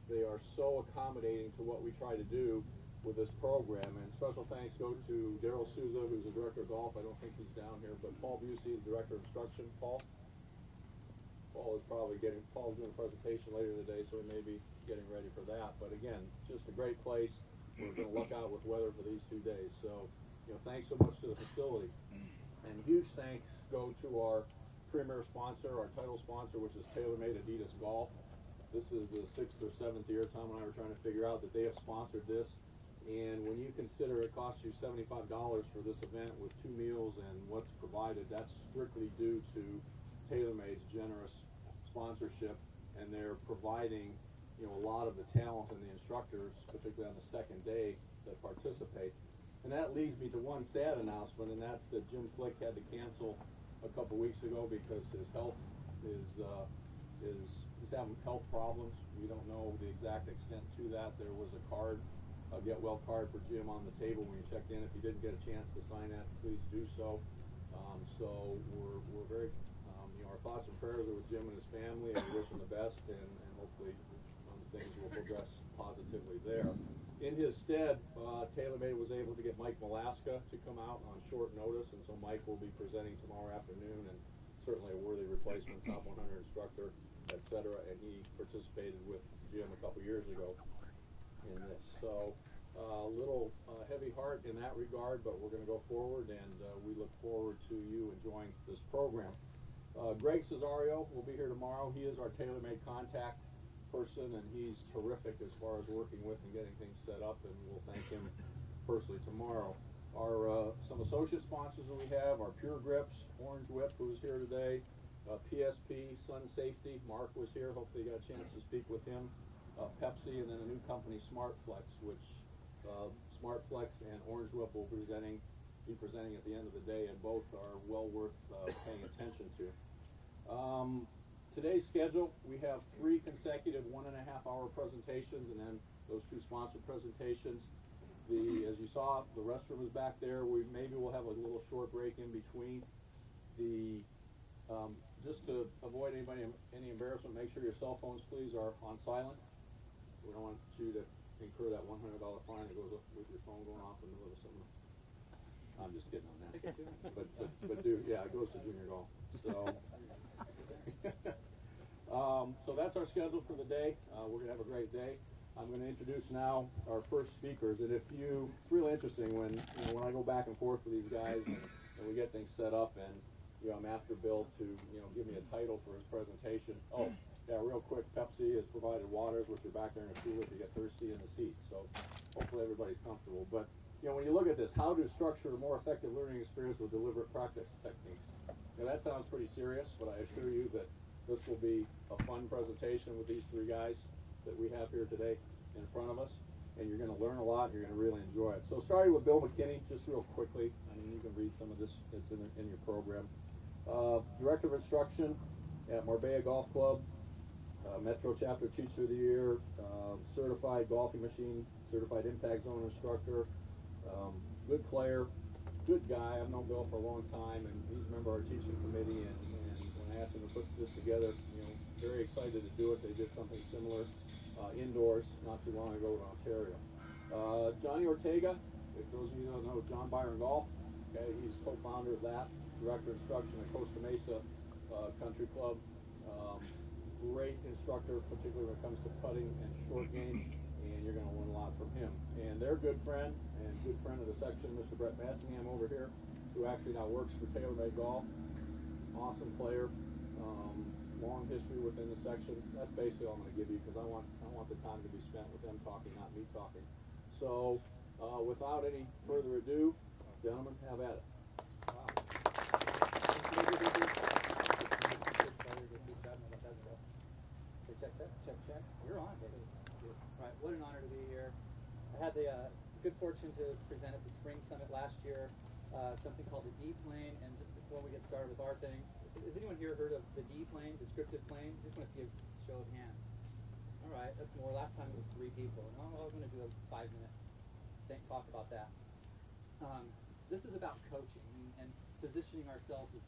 They are so accommodating to what we try to do with this program. And special thanks go to Daryl Souza, who's the director of golf. I don't think he's down here, but Paul Busey, the director of instruction. Paul is probably Paul's doing a presentation later today, so we may be getting ready for that. But again, just a great place. We're going to look out with weather for these 2 days. So, thanks so much to the facility. And huge thanks go to our premier sponsor, our title sponsor, which is Taylormade Adidas Golf. This is the 6th or 7th year Tom and I were trying to figure out that they have sponsored this. And when you consider it costs you $75 for this event with 2 meals and what's provided, that's strictly due to Taylormade's generous sponsorship, and they're providing a lot of the talent and the instructors, particularly on the second day, that participate. And that leads me to one sad announcement, and that's that Jim Flick had to cancel a couple weeks ago because his health he's having health problems. We don't know the exact extent to that. There was a card, a get well card for Jim on the table when you checked in. If you didn't get a chance to sign that, please do so. So we're very our thoughts and prayers are with Jim and his family, and we wish him the best, and hopefully things will progress positively there. In his stead, Taylormade was able to get Mike Malaska to come out on short notice, and so Mike will be presenting tomorrow afternoon, and certainly a worthy replacement, top 100 instructor, etc. And he participated with Jim a couple years ago in this. So a little heavy heart in that regard, but we're going to go forward, and we look forward to you enjoying this program. Greg Cesario will be here tomorrow. He is our Taylormade contact person, and he's terrific as far as working with and getting things set up, and we'll thank him personally tomorrow. Our some associate sponsors that we have are Pure Grips, Orange Whip, who's here today, PSP, SunSafeTee. Mark was here. Hopefully you got a chance to speak with him. Pepsi, and then a new company, SmartFlex, which SmartFlex and Orange Whip will be presenting at the end of the day, and both are well worth paying attention to. Today's schedule, we have 3 consecutive 1.5-hour presentations, and then those 2 sponsored presentations. As you saw, the restroom is back there. Maybe we'll have a little short break in between. Just to avoid any embarrassment, make sure your cell phones, please, are on silent. We don't want you to incur that $100 fine that goes up with your phone going off in the middle of something. I'm just kidding on that. But it goes to junior golf. So. So that's our schedule for the day. We're going to have a great day. I'm going to introduce now our first speakers. And it's really interesting when I go back and forth with these guys and we get things set up, and I'm after Bill to give me a title for his presentation. Oh, yeah, real quick, Pepsi has provided waters, which are back there in the cooler if you get thirsty in the seat. So hopefully everybody's comfortable. But when you look at this, how to structure a more effective learning experience with deliberate practice techniques. That sounds pretty serious, but I assure you that this will be a fun presentation with these 3 guys that we have here today in front of us, and you're going to learn a lot, and you're going to really enjoy it. So starting with Bill McKinney, just real quickly, you can read some of this, it's in your program. Director of Instruction at Marbella Golf Club, Metro Chapter Teacher of the Year, Certified Golfing Machine, Certified Impact Zone Instructor, good player, good guy. I've known Bill for a long time, and he's a member of our teaching committee, and when I asked him to put this together, very excited to do it. They did something similar indoors not too long ago in Ontario. Johnny Ortega, if those of you don't know John Byron Golf, okay, he's co-founder of that, director of instruction at Costa Mesa Country Club. Great instructor, particularly when it comes to putting and short game, and you're going to learn a lot from him. And their good friend and good friend of the section, Mr. Brett Massingham over here, who actually now works for Taylormade Golf. Awesome player, long history within the section. That's basically all I'm going to give you, because I want the time to be spent with them talking, not me talking. So without any further ado, gentlemen, have at it. Wow. Check. You're on, baby. Right, what an honor to be here. I had the good fortune to present at the Spring Summit last year, something called the D-plane. And just before we get started with our thing, has anyone here heard of the D-plane, descriptive plane? I just want to see a show of hands. All right, that's more. Last time it was 3 people. And I was going to do a 5-minute talk about that. This is about coaching and positioning ourselves as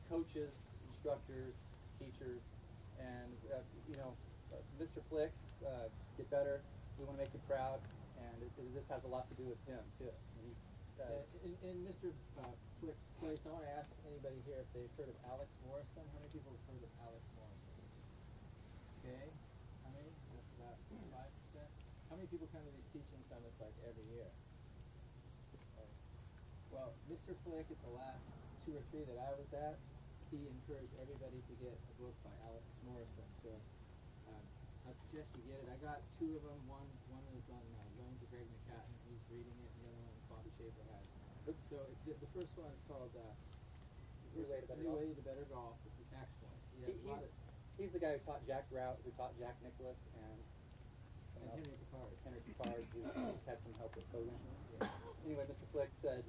coaches, instructors, teachers. And, Mr. Flick, get better. We want to make you proud, and this has a lot to do with him too. And in Mr. Flick's place, I want to ask anybody here if they've heard of Alex Morrison. How many people have heard of Alex Morrison? Okay. How many? That's about 5%. How many people come to these teaching summits like every year? Well, Mr. Flick at the last 2 or 3 that I was at, he encouraged everybody to get a book by Alex Morrison. So I suggest you get it. I got 2 of them. One is on loan to Greg McCatton. He's reading it, and the other one Bob Schaefer has. So the first one is called New Way to Better New Golf. Way to Better Golf. It's excellent. He's the guy who taught Jack Rout, who taught Jack Nicklaus, and Henry Picard. Henry Picard, who had some help with coding. Yeah. Anyway, Mr. Flick said,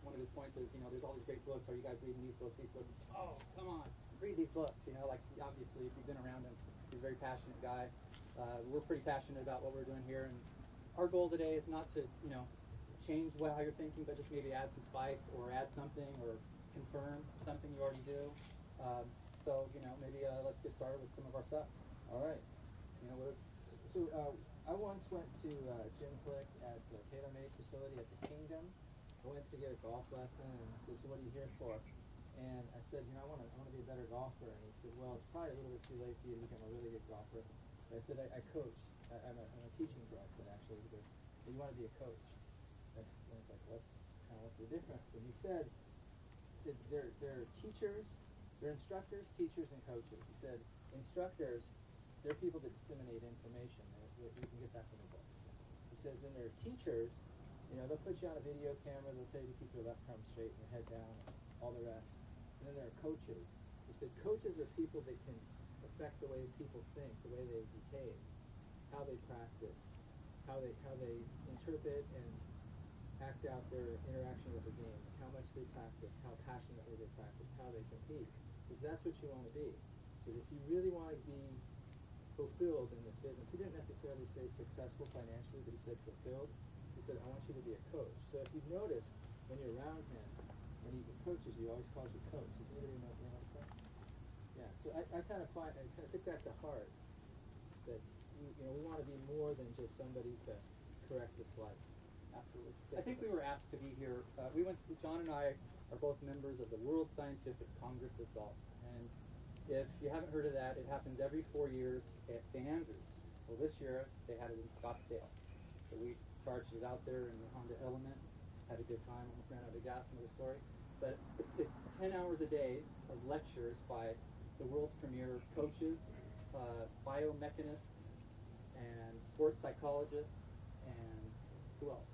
one of his points is, there's all these great books. Are you guys reading these books? These books? Oh, come on, read these books. Like obviously, if you've been around him, he's a very passionate guy. We're pretty passionate about what we're doing here, and our goal today is not to, change how you're thinking, but just maybe add some spice or add something or confirm something you already do. So, maybe let's get started with some of our stuff. All right. I once went to Jim Flick at the Taylormade facility at the Kingdom. I went to get a golf lesson, and he said, "So what are you here for?" And I said, I want to be a better golfer. And he said, "Well, it's probably a little bit too late for you to become a really good golfer." But I said, I coach. I'm a teaching pro. I said, actually, he goes, "You want to be a coach?" And I was like, what's the difference? And he said they're teachers, they're instructors, teachers, and coaches. He said, instructors, they're people that disseminate information. You can get that from the book. He says, then there are teachers, they'll put you on a video camera, they'll tell you to keep your left arm straight and your head down, and all the rest. And then there are coaches. He said, coaches are people that can affect the way people think, the way they behave, how they practice, how they interpret and act out their interaction with the game, how much they practice, how passionately they practice, how they compete. He says, that's what you want to be. So if you really want to be fulfilled in this business, he didn't necessarily say successful financially, but he said fulfilled. He said, I want you to be a coach. So if you've noticed, when you're around him, when he coaches you, he always calls you coach. Does anybody notice that? Yeah, so I kind of took that to heart, that we want to be more than just somebody to correct the slight. Absolutely. I think we were asked to be here. John and I are both members of the World Scientific Congress of Golf. And if you haven't heard of that, it happens every 4 years at St. Andrews. Well, this year they had it in Scottsdale. So we charged it out there in the Honda Element, had a good time, almost ran out of gas from the story. But it's 10 hours a day of lectures by the world's premier coaches, biomechanists, and sports psychologists, and who else?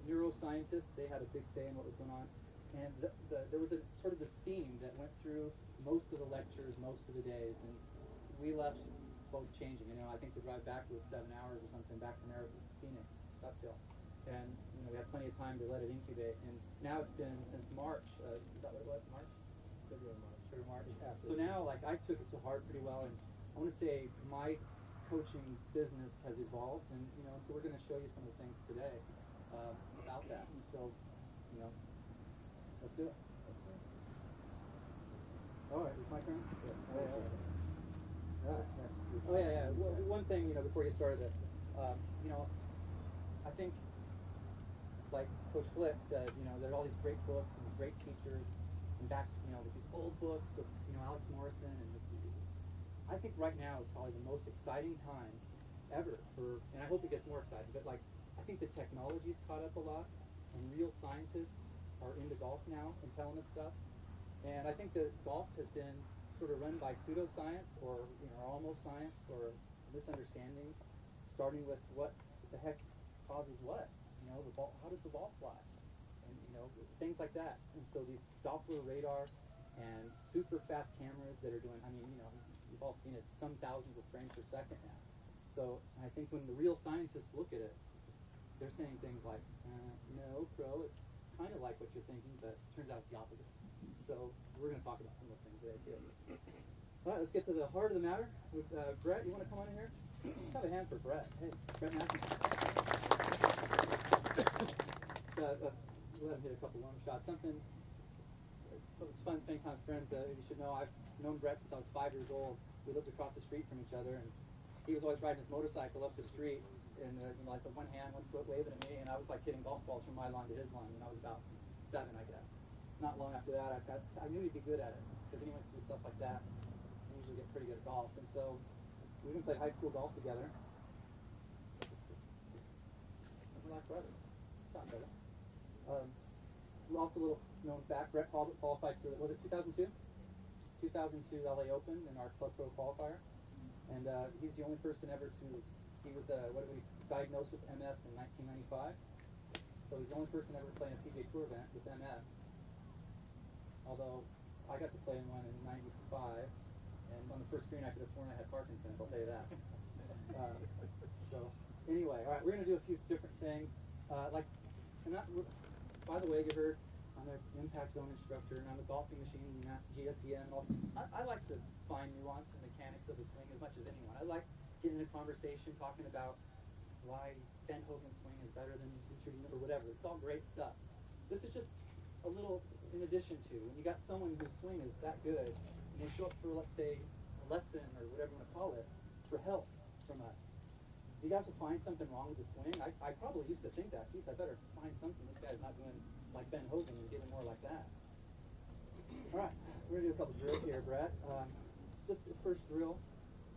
Neuroscientists. They had a big say in what was going on. And there was a sort of this theme that went through most of the lectures, most of the days, and we left both changing. I think the drive back was 7 hours or something back from Phoenix, Scottsdale. And we had plenty of time to let it incubate. And now it's been since March. Is that what it was? March? February, March. Yeah. So now, I took it to heart pretty well, and I want to say my coaching business has evolved, and so we're going to show you some of the things today about that. And so, let's do it. All right, it's my turn. Yeah. One thing, before you started this, I think, like Coach Flick said, there are all these great books and these great teachers, and back, with these old books with, Alex Morrison, and I think right now is probably the most exciting time ever and I hope it gets more exciting, but I think the technology's caught up a lot, and real scientists are into golf now and telling us stuff. And I think that golf has been sort of run by pseudoscience or almost science or misunderstandings, starting with what the heck causes what. The ball. How does the ball fly? And things like that. And so these Doppler radar and super fast cameras that are doing. You've all seen it, some thousands of frames per second now. So I think when the real scientists look at it, they're saying things like, no, Pro, it's kind of like what you're thinking, but it turns out it's the opposite. So we're going to talk about some of those things today, too. All right, let's get to the heart of the matter. With Brett, you want to come on in here? Let's have a hand for Brett. Hey, Brett Matthews. Let him hit a couple long shots. It's fun spending time with friends. You should know I've known Brett since I was 5 years old. We lived across the street from each other, and he was always riding his motorcycle up the street, and like with one hand, one foot waving at me, and I was like hitting golf balls from my lawn to his lawn when I was about 7, I guess. Not long after that, I knew he'd be good at it, because anyone can do stuff like that, I usually get pretty good at golf, and so we even played high school golf together. We're like brothers. Shot brother. Also, a little known fact, Brett qualified for, was it 2002? 2002 LA Open in our Club Pro qualifier. And he's the only person ever to, he was, diagnosed with MS in 1995. So he's the only person ever to play in a PGA Tour event with MS. Although, I got to play in one in 95, and on the first screen I could have sworn I had Parkinson's, I'll tell you that. So, anyway, all right, we're going to do a few different things. By the way, you heard I'm an impact zone instructor, and I'm a golfing machine, master GSEM, and all. I like to find nuance and mechanics of the swing as much as anyone. I like getting in a conversation, talking about why Ben Hogan's swing is better than Richard or whatever. It's all great stuff. This is just a little in addition to, when you got someone whose swing is that good, and they show up for, let's say, a lesson or whatever you want to call it, for help from us. You guys will find something wrong with the swing. I probably used to think that. Geez, I better find something. This guy's not doing like Ben Hogan and get him more like that. All right, we're gonna do a couple drills here, Brett. Just the first drill.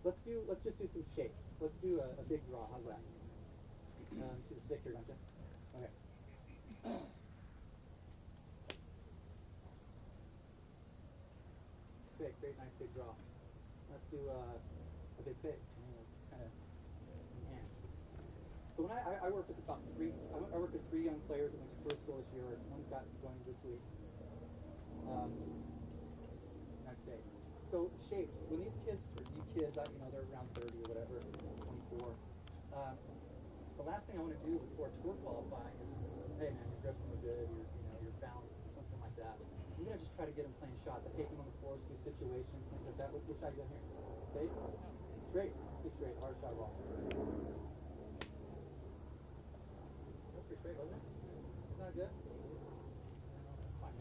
Let's just do some shapes. Let's do a big draw. How's that? See the stick here, don't you? Okay. Great, nice big draw. Let's do a big fake. Kind of enhance. So when I work with about I work with 3 young players that went to first school this year. One's got going this week. Nice day. So shapes. When these kids, they're around 30 or whatever, 24. The last thing I want to do before tour qualifying is, hey man, your grips look good, you're bound, something like that. I'm gonna just try to get them playing shots. I take them on the course, do situations, things like that. Which side you got here? Okay? Straight. Straight. Hard shot ball. That's pretty straight, wasn't it? Isn't that good? Fine.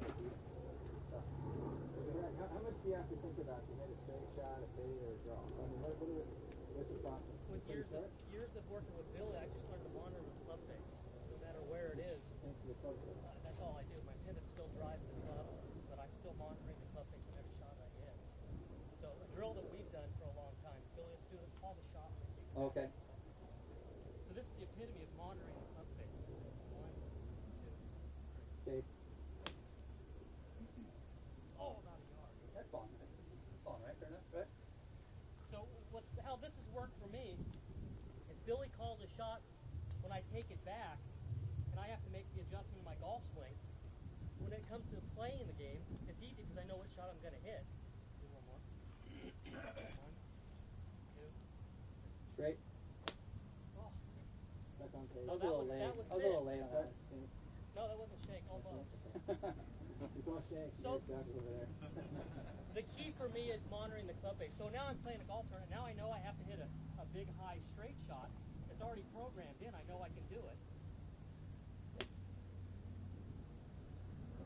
How much do you have to think about to hit a straight shot, a fade, or a draw? I mean, what's the process? With years of working with Billy, I just learned to monitor with club face, no matter where it is. That's all I do. My pivot still drives the club, but I'm still monitoring the club face in every shot I hit. So a drill that we've done for a long time, Billy, let's do this, call the shot. Okay. So this is the epitome of monitoring the club face. 1, 2, 3. Okay. Oh, about a yard. That's falling. Falling, right? Fair enough, right? So how this has worked for me is Billy calls a shot when I take it back, and I have to make the adjustment in my golf swing. When it comes to playing the game, it's easy because I know what shot I'm going to hit. Do one more. 1, 2. Straight. Oh. That's on page. Oh, I was a little late. I was a little late on that. No, that wasn't shake. Almost. You're going shake. So- You're over there. The key for me is monitoring the club face. So now I'm playing a golf tournament. Now I know I have to hit a big, high, straight shot. It's already programmed in. I know I can do it.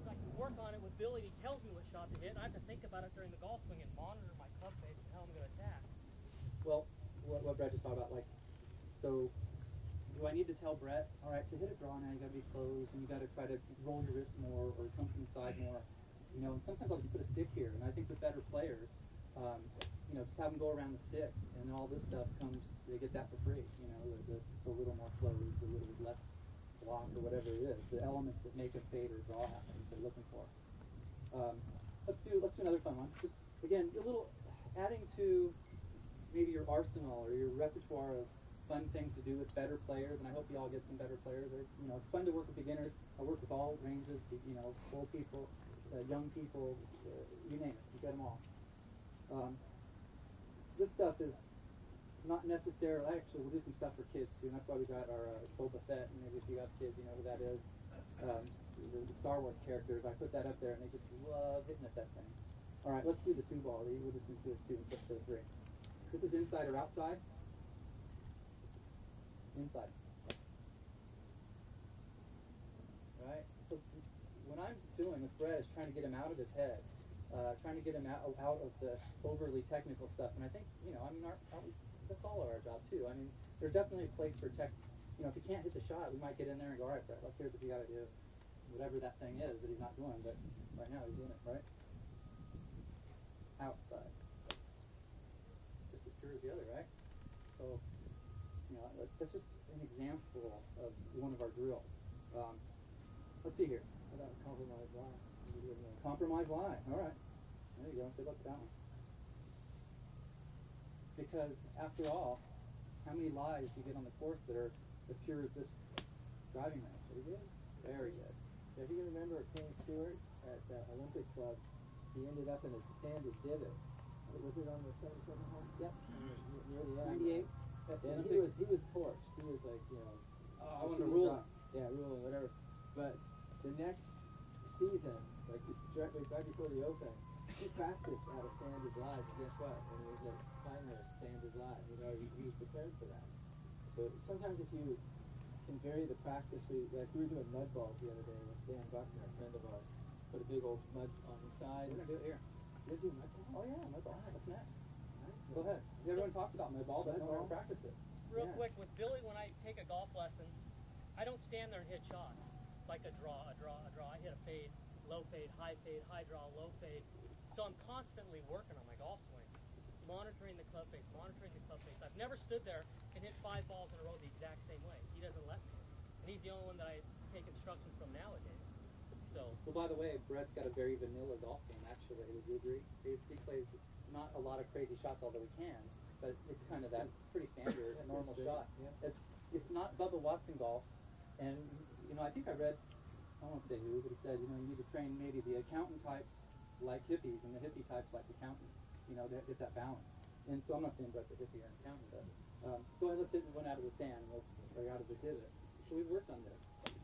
So I can work on it with Billy. He tells me what shot to hit, and I have to think about it during the golf swing and monitor my club face and how I'm going to attack. Well, what Brett just talked about, like, so do I need to tell Brett, all right, to hit a draw now, you got to be closed, and you got to try to roll your wrist more or come from the side more, and sometimes I'll just put a stick here, and I think with better players, just have them go around the stick, and all this stuff comes, they get that for free, a little more closed, a little less block or whatever it is, the elements that make a fade or draw happen that they're looking for. Let's do another fun one. Just, again, a little adding to maybe your arsenal or your repertoire of fun things to do with better players, and I hope you all get some better players. It's fun to work with beginners. I work with all ranges, old people, young people, you name it. You get them all. This stuff is not necessarily, actually we'll do some stuff for kids too, and that's why we got our Boba Fett, and maybe if you have kids, you know who that is. The Star Wars characters, I put that up there, and they just love hitting at that thing. All right, let's do the 2-ball. We'll just do the 2 and flip to the 3. This is inside or outside? Inside. Right? So what I'm doing with Brett is trying to get him out of his head, trying to get him out of the overly technical stuff. And I think, that's all of our job too. I mean, there's definitely a place for tech. You know, if you can't hit the shot, we might get in there and go, all right, Brett, here's what you got to do, whatever that thing is that he's not doing. But right now he's doing it right outside, just as pure as the other, right? So, you know, that's just an example of one of our drills. Let's see here. How about compromise line? Compromise line. All right. There you go. Good luck with that one. Because after all, how many lies do you get on the course that are as pure as this driving range? Very good. Very good. If you can remember Kane Stewart at Olympic Club, he ended up in a sanded divot. Was it on the 77 hole? Yep. Near the end. 98. And he was torched. He was like, you know, I want to rule. Yeah, ruling, whatever. But the next season, like directly right before the Open, he practiced at a sanded lie. Guess what? And it was a finer sanded lie. You know, he was prepared for that. So sometimes if you can vary the practice, we were doing mud balls the other day with Dan Buckner, a friend of ours. Put a big old mud on the side. We're going to do it here. You're doing mud balls? Oh, yeah, mud balls. What's next? Nice. Go ahead. Everyone talks about mud ball, but no one ever practiced it. Real quick, with Billy, when I take a golf lesson, I don't stand there and hit shots like a draw. I hit a fade, low fade, high draw, low fade. So I'm constantly working on my golf swing, monitoring the club face. I've never stood there and hit 5 balls in a row the exact same way. He doesn't let me. And he's the only one that I take instructions from nowadays. So. Well, by the way, Brett's got a very vanilla golf game, actually. Would you agree? He plays not a lot of crazy shots, although he can, but it's kind of that pretty standard, normal shot. Yeah. It's not Bubba Watson golf. And, you know, I think I read, I won't say who, but he said, you know, you need to train maybe the accountant types like hippies and the hippie types like accountants, you know, to get that balance. And so I'm not saying Brett's a hippie or an accountant, but go ahead, let's hit one out of the sand, or out of the divot. So we've worked on this.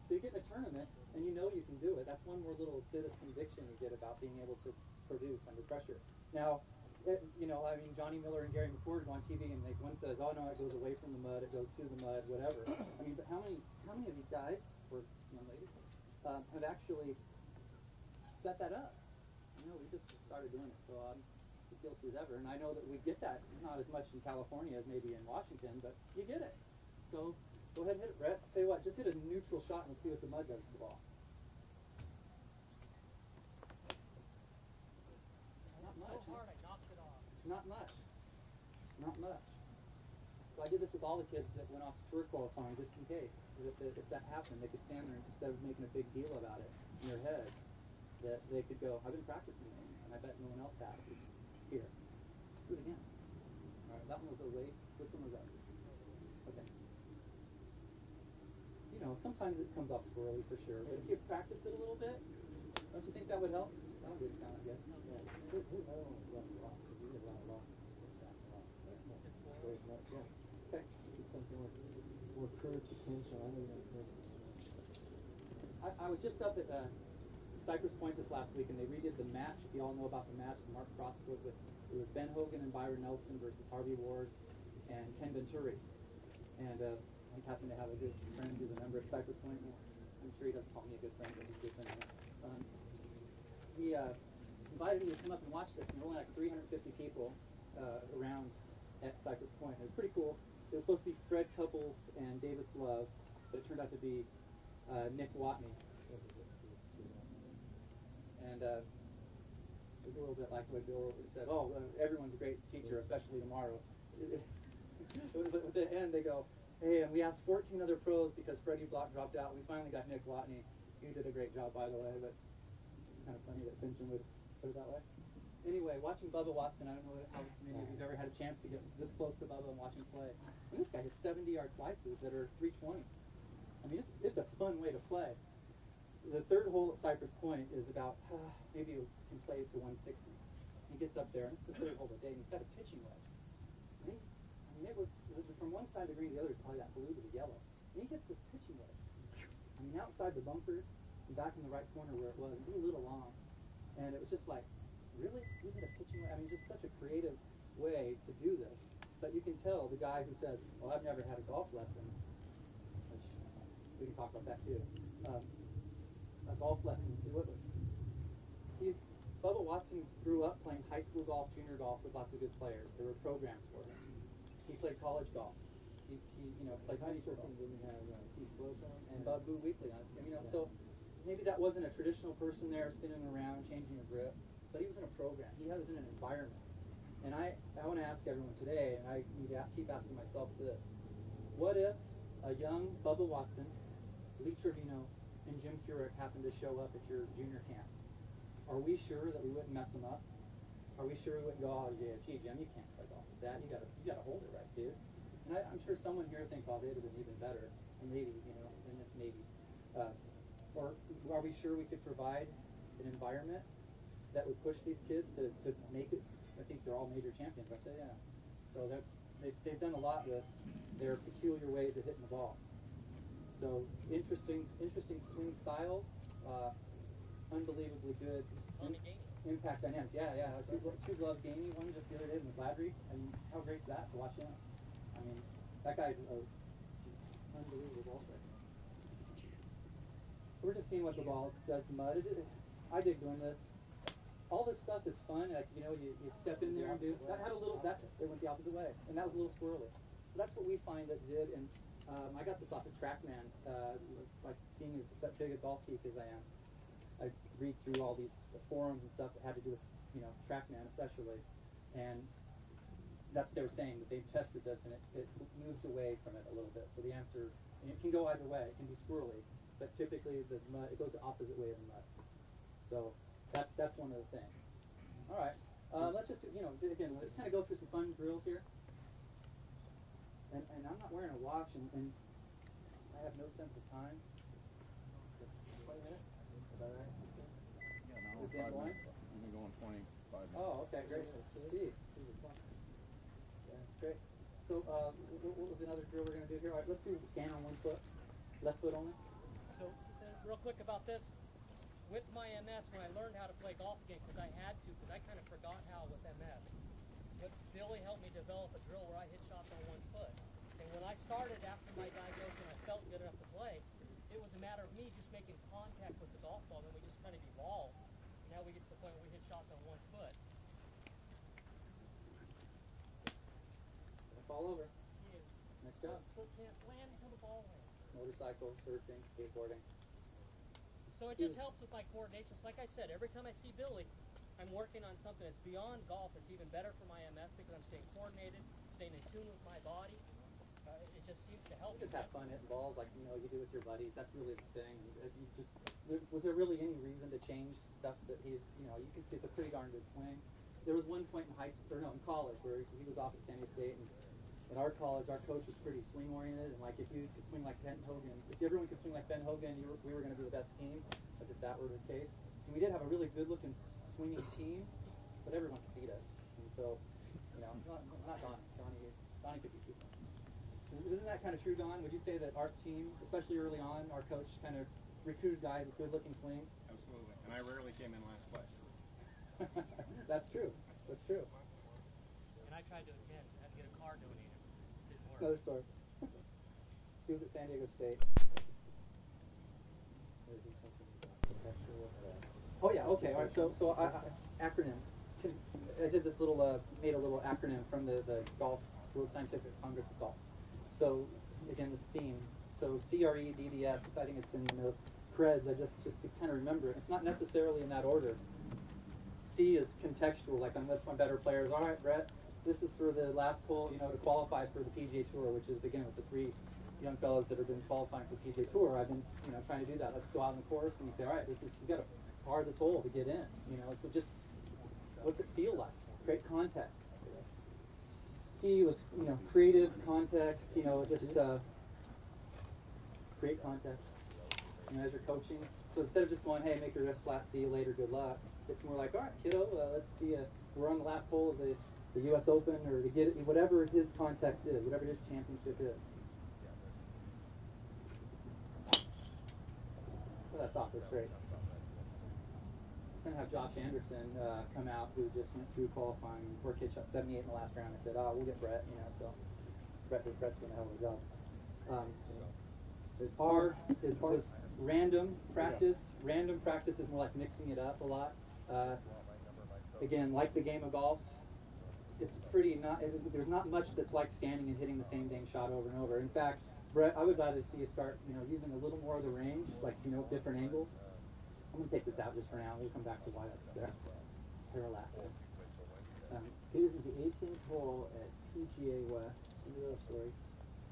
So you get in a tournament, and you know you can do it. That's one more little bit of conviction you get about being able to produce under pressure. Now, you know, I mean, Johnny Miller and Gary McCord go on TV, and one says, oh, no, it goes away from the mud, it goes to the mud, whatever. I mean, but how many of these guys, or young ladies, have actually set that up? You know, we just started doing it, so the feel as ever. And I know that we get that, not as much in California as maybe in Washington, but you get it. So go ahead and hit it, Brett. Tell you what, just hit a neutral shot and see what the mud does to the ball. Not much. So hard, I knocked it off. Not much. Not much. So I did this with all the kids that went off to tour qualifying, just in case. If that happened, they could stand there and instead of making a big deal about it in their head, that they could go, I've been practicing it, and I bet no one else has. It's here. Let's do it again. All right, that one was away. Which one was that? Okay. You know, sometimes it comes off squirrely for sure, but if you practiced it a little bit, don't you think that would help? That would sound, I guess. Yeah. Who less a lot? Because we get a lot of losses. Yeah. Okay. It's something with more curve potential. I don't know. I was just up at Cypress Point this last week, and they redid the match. If you all know about the match, the Mark Cross was with, it was Ben Hogan and Byron Nelson versus Harvey Ward and Ken Venturi. And I happen to have a good friend who's a member of Cypress Point. I'm sure he doesn't call me a good friend, but he's a good friend. He invited me to come up and watch this, and there were only like 350 people around at Cypress Point. It was pretty cool. It was supposed to be Fred Couples and Davis Love, but it turned out to be Nick Watney. And it was a little bit like what Bill said, oh, everyone's a great teacher, especially tomorrow. At the end, they go, hey, and we asked 14 other pros because Freddie Block dropped out. We finally got Nick Watney. He did a great job, by the way, but it's kind of funny that Benson would put it that way. Anyway, watching Bubba Watson, I don't know how many of you have ever had a chance to get this close to Bubba and watch him play. I mean, this guy hits 70-yard slices that are 320. I mean, it's a fun way to play. The third hole at Cypress Point is about, maybe you can play it to 160. He gets up there, and it's the third hole of the day, and he's got a pitching wedge. And it was from one side of the green to the other, probably that blue to the yellow. And he gets this pitching wedge. I mean, outside the bunkers, and back in the right corner where it was, it was a little long. And it was just like, really? You hit a pitching wedge? I mean, just such a creative way to do this. But you can tell the guy who says, well, I've never had a golf lesson, which we can talk about that too. A golf lesson. Bubba Watson grew up playing high school golf, junior golf with lots of good players. There were programs for him. He played college golf. He played high school golf. Didn't have Keith Slocum And Bud Boo Weekly on it. So maybe that wasn't a traditional person there spinning around, changing a grip, but he was in a program. He was in an environment. And I want to ask everyone today, and I need to keep asking myself this: what if a young Bubba Watson, Lee Trevino, and Jim Furyk happened to show up at your junior camp? Are we sure that we wouldn't mess them up? Are we sure we wouldn't go, oh yeah, gee, Jim, you can't play golf with that. You gotta hold it right, dude. And I'm sure someone here thinks, oh, they'd have been even better. And maybe, and it's maybe. Or are we sure we could provide an environment that would push these kids to make it? I think they're all major champions, aren't they? Yeah. So they've done a lot with their peculiar ways of hitting the ball. So interesting swing styles, unbelievably good impact dynamics. Yeah. Two glove gamey one just the other day with Ladry. I mean, how great is that to watch him? I mean, that guy's an unbelievable ball player. We're just seeing what the ball does to mud. I dig doing this. All this stuff is fun. Like, you step in there and do. That had a little. It went the opposite way, and that was a little squirrely. So that's what we find that did. And I got this off of TrackMan. Like being as big a golf geek as I am, I read through all these forums and stuff that had to do with TrackMan especially, and that's what they were saying, that they tested this and it moved away from it a little bit. So the answer, and it can go either way. It can be squirrely, but typically the mud, it goes the opposite way of the mud. So that's one of the things. All right, let's just again, let's kind of go through some fun drills here. And I'm not wearing a watch, and I have no sense of time. 20 minutes? About right? Yeah, now we're 5 minutes. We've been going 25 minutes. Oh, okay, great. Jeez. Yeah, great. So what was another drill we're going to do here? All right, let's do stand on one foot, left foot only. So real quick about this. With my MS, when I learned how to play golf again, because I had to, because I kind of forgot how with MS, but Billy helped me develop a drill where I hit shots on one foot. And when I started after my diagnosis and I felt good enough to play, it was a matter of me just making contact with the golf ball, and we just kind of evolved. And now we get to the point where we hit shots on one foot. Fall over. Yeah. Next job. Foot can't land until the ball lands. Motorcycle, surfing, skateboarding. So it just helps with my coordination. So like I said, every time I see Billy, I'm working on something that's beyond golf. It's even better for my MS because I'm staying coordinated, staying in tune with my body. It just seems to help. You just have fun hitting balls like you do with your buddies. That's really the thing. Was there really any reason to change stuff that he's, you can see it's a pretty darn good swing. There was one point in in college where he was off at San Diego State, and at our college, our coach was pretty swing oriented, and like if you could swing like Ben Hogan, if everyone could swing like Ben Hogan, we were going to be the best team, as if that were the case. And we did have a really good looking swinging team, but everyone could beat us. And so, not Donnie. Donnie could beat people. Isn't that kind of true, Don? Would you say that our team, especially early on, our coach kind of recruited guys with good looking swings? Absolutely. And I rarely came in last place. That's true. That's true. And I tried to again. I had to get a car donated. Didn't work. Another story. He was at San Diego State. Oh yeah, okay, all right. So acronyms. I did this made a little acronym from the Golf World Scientific Congress of Golf. So again, this theme. So CREDS. I think it's in the notes. CREDS. Just to kind of remember it. It's not necessarily in that order. C is contextual. Like I'm with my better players. All right, Brett. This is for the last hole, to qualify for the PGA Tour, which is, again, with the 3 young fellows that have been qualifying for the PGA Tour. I've been, trying to do that. Let's go out on the course and you say, all right, you've got to par this hole to get in. So just, what's it feel like? Create context. C was, creative context, just create context. As you're coaching. So instead of just going, hey, make your wrist flat, see you later, good luck, it's more like, all right, kiddo, let's see, we're on the last hole of the U.S. Open, or to get it, whatever his context is, whatever his championship is. Well, that thought was great. Going to have Josh Anderson come out, who just went through qualifying. Poor kid shot 78 in the last round. I said, we'll get Brett, so Brett's doing a hell of a job. As far as random practice is more like mixing it up a lot. Again, like the game of golf, it's pretty not. There's not much that's like standing and hitting the same dang shot over and over. In fact, Brett, I would rather see you start, using a little more of the range, like different angles. I'm gonna take this out just for now. We'll come back to why that's there. Parallax. This is the 18th hole at PGA West. Cinderella story.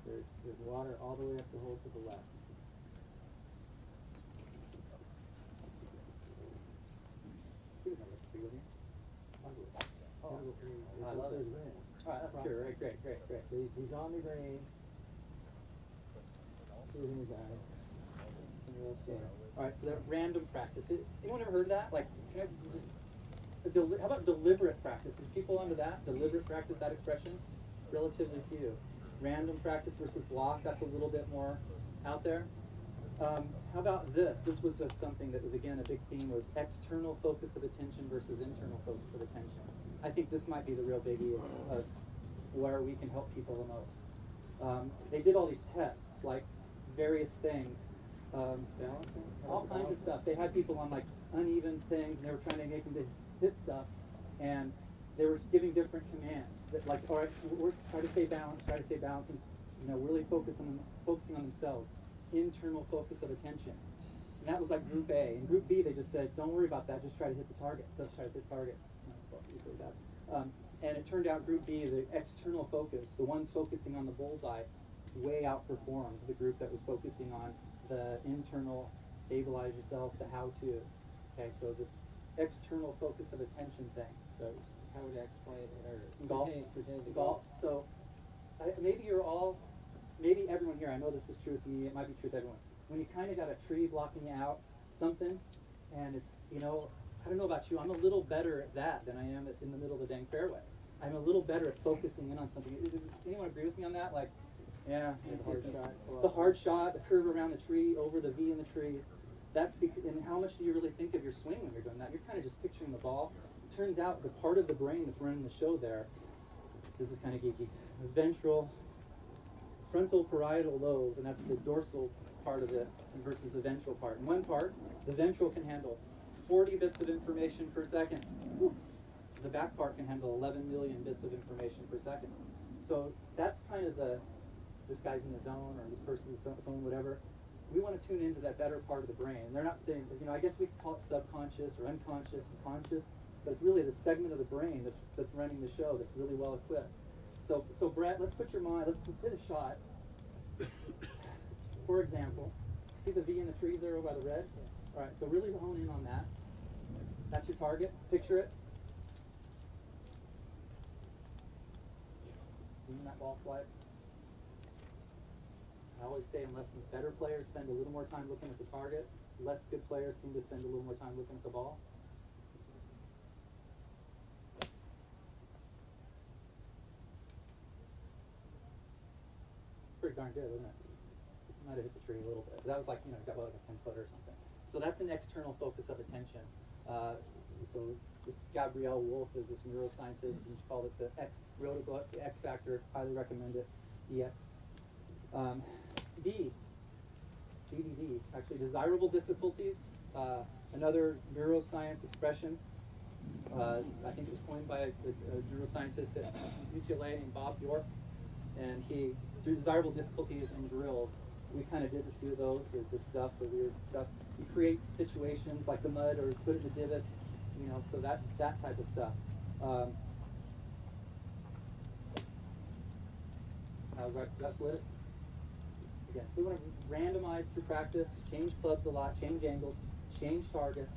There's water all the way up the hole to the left. I love it. All right, that's good. Great. So he's on the green. Shooting his eyes. Cinderella story. All right, so that random practice. Anyone ever heard of that? Like, can I just how about deliberate practice? Is people under that? Deliberate practice, that expression? Relatively few. Random practice versus block, that's a little bit more out there. How about this? This was something that was, again, a big theme, was external focus of attention versus internal focus of attention. I think this might be the real biggie of where we can help people the most. They did all these tests, like various things, Balancing? all kinds of stuff. They had people on like uneven things, and they were trying to make them to hit stuff, and they were giving different commands. That, like, all right, we're trying to stay balanced, and really focusing on themselves. Internal focus of attention. And that was like Group A. In Group B, they just said, don't worry about that, just try to hit the target. Just try to hit the target. And it turned out Group B, the external focus, the ones focusing on the bullseye, way outperformed the group that was focusing on the internal, stabilize yourself, the how-to. Okay, so this external focus of attention thing. So how would I explain it? Or Golf. pertaining to Golf. So maybe everyone here, I know this is true with me, it might be true with everyone. When you kind of got a tree blocking out something, and it's, I don't know about you, I'm a little better at that than I am in the middle of the dang fairway. I'm a little better at focusing in on something. Does anyone agree with me on that? Like, yeah, the hard shot, the curve around the tree, over the V in the trees. That's because, and how much do you really think of your swing when you're doing that? You're kind of just picturing the ball. It turns out the part of the brain that's running the show there, this is kind of geeky, the frontal parietal lobe, and that's the dorsal part of it versus the ventral part. In one part, the ventral can handle 40 bits of information per second. The back part can handle 11 million bits of information per second. So that's kind of this guy's in the zone, or this person's in the zone, whatever. We want to tune into that better part of the brain. And they're not saying, I guess we could call it subconscious or unconscious and conscious, but it's really the segment of the brain that's running the show that's really well equipped. So Brett, let's put your mind, let's hit a shot. For example, see the V in the trees there over by the red? All right, so really hone in on that. That's your target. Picture it. Seeing that ball fly. I always say in lessons, better players spend a little more time looking at the target. Less good players seem to spend a little more time looking at the ball. Pretty darn good, isn't it? Might have hit the tree a little bit. But that was like, got like a 10-footer or something. So that's an external focus of attention. So this Gabrielle Wolf is this neuroscientist, and she called it the wrote a book, The X Factor. Highly recommend it. EX. DDD, actually desirable difficulties. Another neuroscience expression. I think it was coined by a neuroscientist at UCLA named Bob York. And he, through desirable difficulties and drills, we kind of did a few of those, the stuff, the weird stuff. You create situations like the mud, or put it in the divots, so that type of stuff. That's it. Again, we want to randomize through practice, change clubs a lot, change angles, change targets,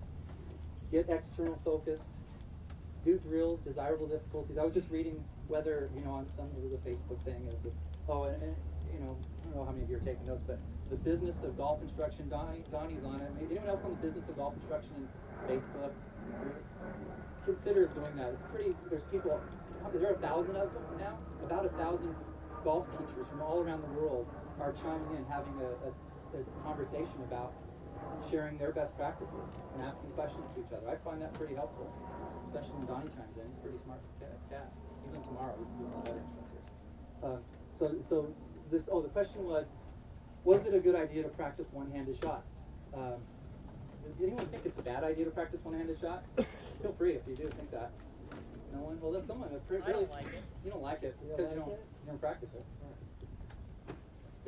get external focused, do drills, desirable difficulties. I was just reading whether, on some of the Facebook thing, and I don't know how many of you are taking notes, but the business of golf instruction, Donnie's on it. Anyone else on the business of golf instruction in Facebook? Consider doing that. It's pretty, there's people, there are 1,000 of them now, about 1,000 golf teachers from all around the world are chiming in, having a conversation about sharing their best practices and asking questions to each other. I find that pretty helpful, especially when Donnie chimes in. He's a pretty smart cat. He's in tomorrow. He's one of the better instructors. The question was it a good idea to practice one-handed shots? Does anyone think it's a bad idea to practice one-handed shot? Feel free if you do think that. No one? Well, there's someone that I don't like it. You don't like it You don't because like it? you don't practice it. Right.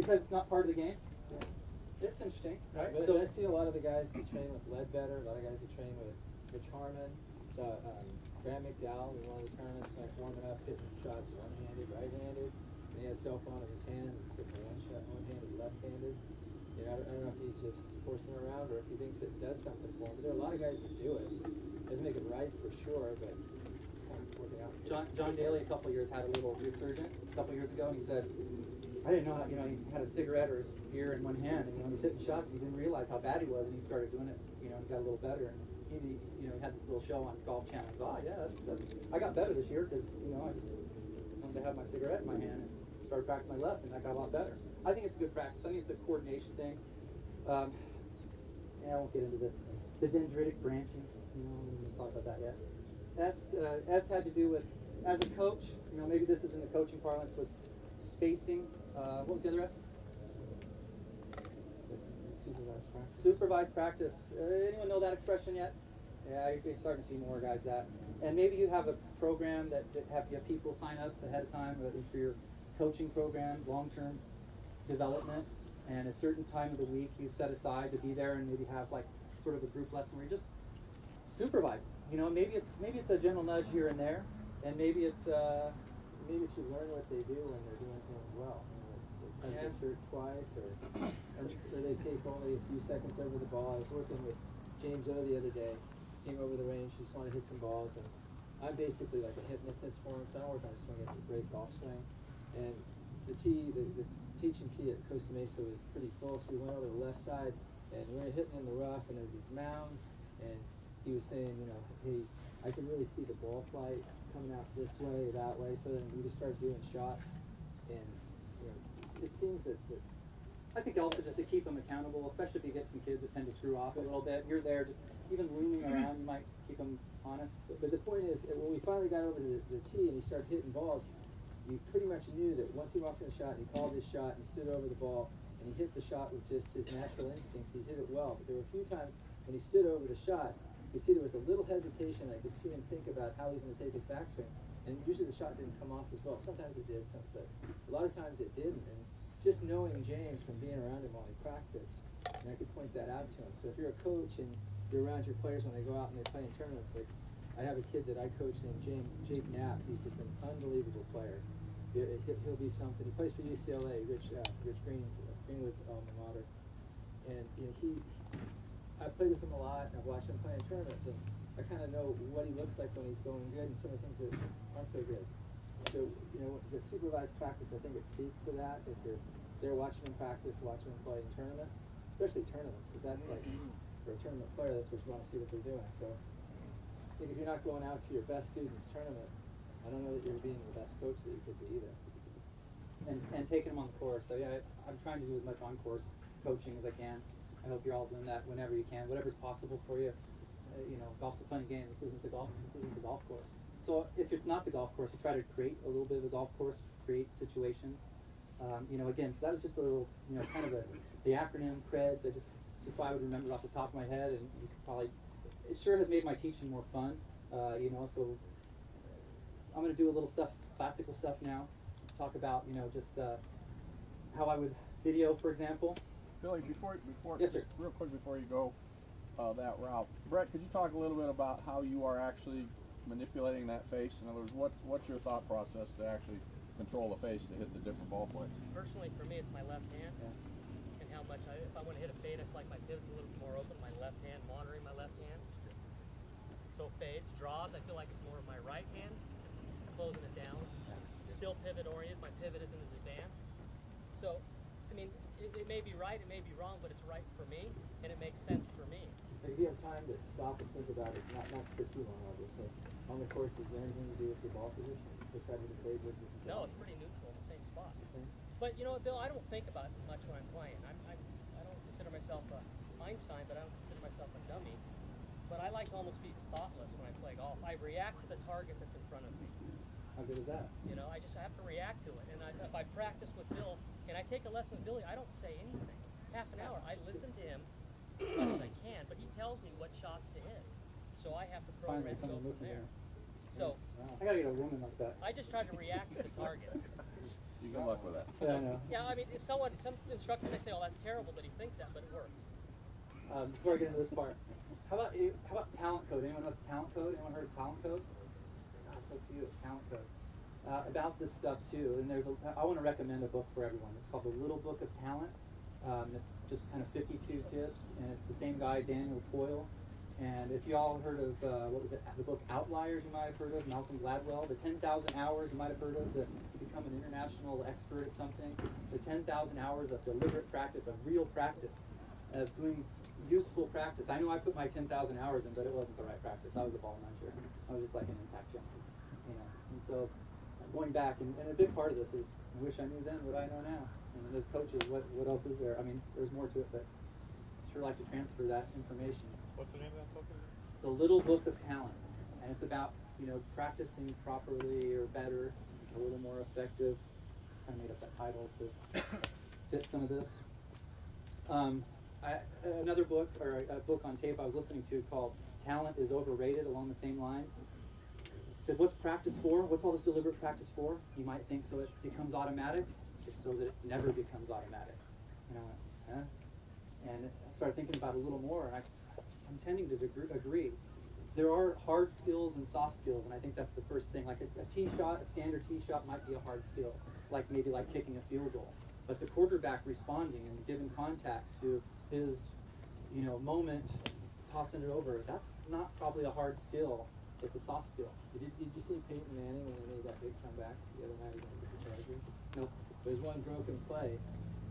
Because it's not part of the game. Yeah. It's interesting, right? But So I see a lot of the guys who train with Ledbetter, a lot of guys who train with Mitch Harmon. So Graham McDowell in one of the tournaments, like warming up, hitting shots one-handed, right-handed. And he has a cell phone in his hand, and he's hitting one shot one-handed, left-handed. You know, I don't know if he's just forcing around or if he thinks it does something for him. But there are a lot of guys that do it. Doesn't make it right for sure, but it's kind of working out. John Daly a couple of years had a little resurgence a couple of years ago, and he said, I didn't know how, he had a cigarette or his beer in one hand, and he's hitting shots, and he didn't realize how bad he was, and he started doing it, he got a little better, and he had this little show on Golf Channel. He thought, I got better this year because, I just wanted to have my cigarette in my hand and started practicing my left, and I got a lot better. I think it's a good practice. I think it's a coordination thing. I won't get into the dendritic branching. We haven't talked about that yet. That's had to do with, as a coach, maybe this is in the coaching parlance, was spacing. What was the other S? Supervised practice. Supervised practice. Anyone know that expression yet? Yeah, you're starting to see more guys that. And maybe you have a program that you have people sign up ahead of time for your coaching program, long-term development, and a certain time of the week you set aside to be there and maybe have like sort of a group lesson where you just supervise. Maybe it's a gentle nudge here and there, and maybe it's maybe you learn what they do when they're doing things well. They punch their shirt twice, or they take only a few seconds over the ball. I was working with James O the other day. Came over the range, just wanted to hit some balls, and I'm basically like a hypnotist for him, so I don't work on a swing, it's a great golf swing. And the teaching tee at Costa Mesa was pretty full, so we went over the left side, and we were hitting in the rough, and there were these mounds, and he was saying, hey, I can really see the ball flight coming out this way, that way, so then we just started doing shots, and it seems that I think also just to keep them accountable, especially if you get some kids that tend to screw off a little bit. You're there just even rooming around, you might keep them honest. But the point is, when we finally got over to the tee and he started hitting balls, you pretty much knew that once he walked in the shot and he called his shot and he stood over the ball and he hit the shot with just his natural instincts, he hit it well. But there were a few times when he stood over the shot, you could see there was a little hesitation. I could see him think about how he's going to take his backswing. And usually the shot didn't come off as well. Sometimes it did, but a lot of times it didn't. And just knowing James from being around him while he practiced, and I could point that out to him. So if you're a coach and you're around your players when they go out and they play in tournaments, like I have a kid that I coach named Jake Knapp. He's just an unbelievable player. He'll be something. He plays for UCLA, Rich Greenwood's alma mater. And I played with him a lot, and I've watched him play in tournaments, and I kind of know what he looks like when he's going good and some of the things that aren't so good. So, the supervised practice, I think it speaks to that. If you're there watching him practice, watching him play in tournaments, especially tournaments, because that's like, for a tournament player, that's what you want to see what they're doing. So, I think if you're not going out to your best student's tournament, I don't know that you're being the best coach that you could be either. And taking them on the course. So yeah, I'm trying to do as much on-course coaching as I can. I hope you're all doing that whenever you can, whatever's possible for you. Golf's a fun game. This isn't the golf course. So if it's not the golf course, you try to create a little bit of a golf course, create situations. Again, so that was just a little, kind of the acronym CREDS. Just so I would remember it off the top of my head, and you could probably. It sure has made my teaching more fun. So I'm going to do a little classical stuff now. Talk about, just how I would video, for example. Billy, before Yes, sir. real quick before you go that route, Brett, could you talk a little bit about how you are actually manipulating that face? In other words, what's your thought process to actually control the face to hit the different ball plays? Personally, for me, it's my left hand, and how much if I want to hit a fade, I feel like my pivot's a little bit more open. My left hand, monitoring my left hand. So fades, draws, I feel like it's more of my right hand, closing it down. Still pivot oriented. My pivot isn't as advanced. So, it may be right, it may be wrong, but it's right for me, and it makes sense for me. If you have time to stop and think about it, not for too long, obviously. On the course, is there anything to do with your ball position? The side of the fade versus the No, ball? it's pretty neutral in the same spot. Okay. But you know what, Bill? I don't think about it much when I'm playing. I don't consider myself a Einstein, but I don't consider myself a dummy. But I like to almost be thoughtless when I play golf. I react to the target that's in front of me. How good is that? I just have to react to it. And if I practice with Bill, and I take a lesson with Billy, I don't say anything. Half an hour, I listen to him as much as I can, but he tells me what shots to hit. So I have to program to go from there. So I gotta get a woman like that. I just try to react to the target. You good luck with that. Yeah, I know. Yeah, I mean, if some instructor may say, "Oh, that's terrible," that he thinks that, but it works. Before I get into this part, how about talent code? Anyone know the talent code? Anyone heard of talent code? God, so cute, talent code. About this stuff too, and I want to recommend a book for everyone. It's called The Little Book of Talent. It's just kind of 52 tips, and it's the same guy, Daniel Coyle. And if you all heard of, the book Outliers, you might have heard of, Malcolm Gladwell. The 10,000 hours you might have heard of to become an international expert at something. The 10,000 hours of deliberate practice, of real practice, of doing useful practice. I know I put my 10,000 hours in, but it wasn't the right practice. I was a ball muncher. I was just like an impact junkie, you know. And so going back, and a big part of this is, I wish I knew then what I know now. And as coaches, what else is there? I mean, there's more to it, but I sure like to transfer that information. What's the name of that book? The Little Book of Talent, and it's about, you know, practicing properly or better, a little more effective. Kind of made up that title to fit some of this. Another book, or a book on tape I was listening to called Talent is Overrated, along the same lines. It said, what's practice for? What's all this deliberate practice for? You might think so it becomes automatic. It's so that it never becomes automatic. And I went, huh? And I started thinking about it a little more, and I'm tending to agree. There are hard skills and soft skills, and I think that's the first thing. Like a tee shot, a standard tee shot might be a hard skill, like maybe like kicking a field goal. But the quarterback responding and giving context to his, you know, moment, tossing it over, that's not probably a hard skill. It's a soft skill. Did you see Peyton Manning when they made that big comeback the other night against the Chargers? Nope. There's one broken play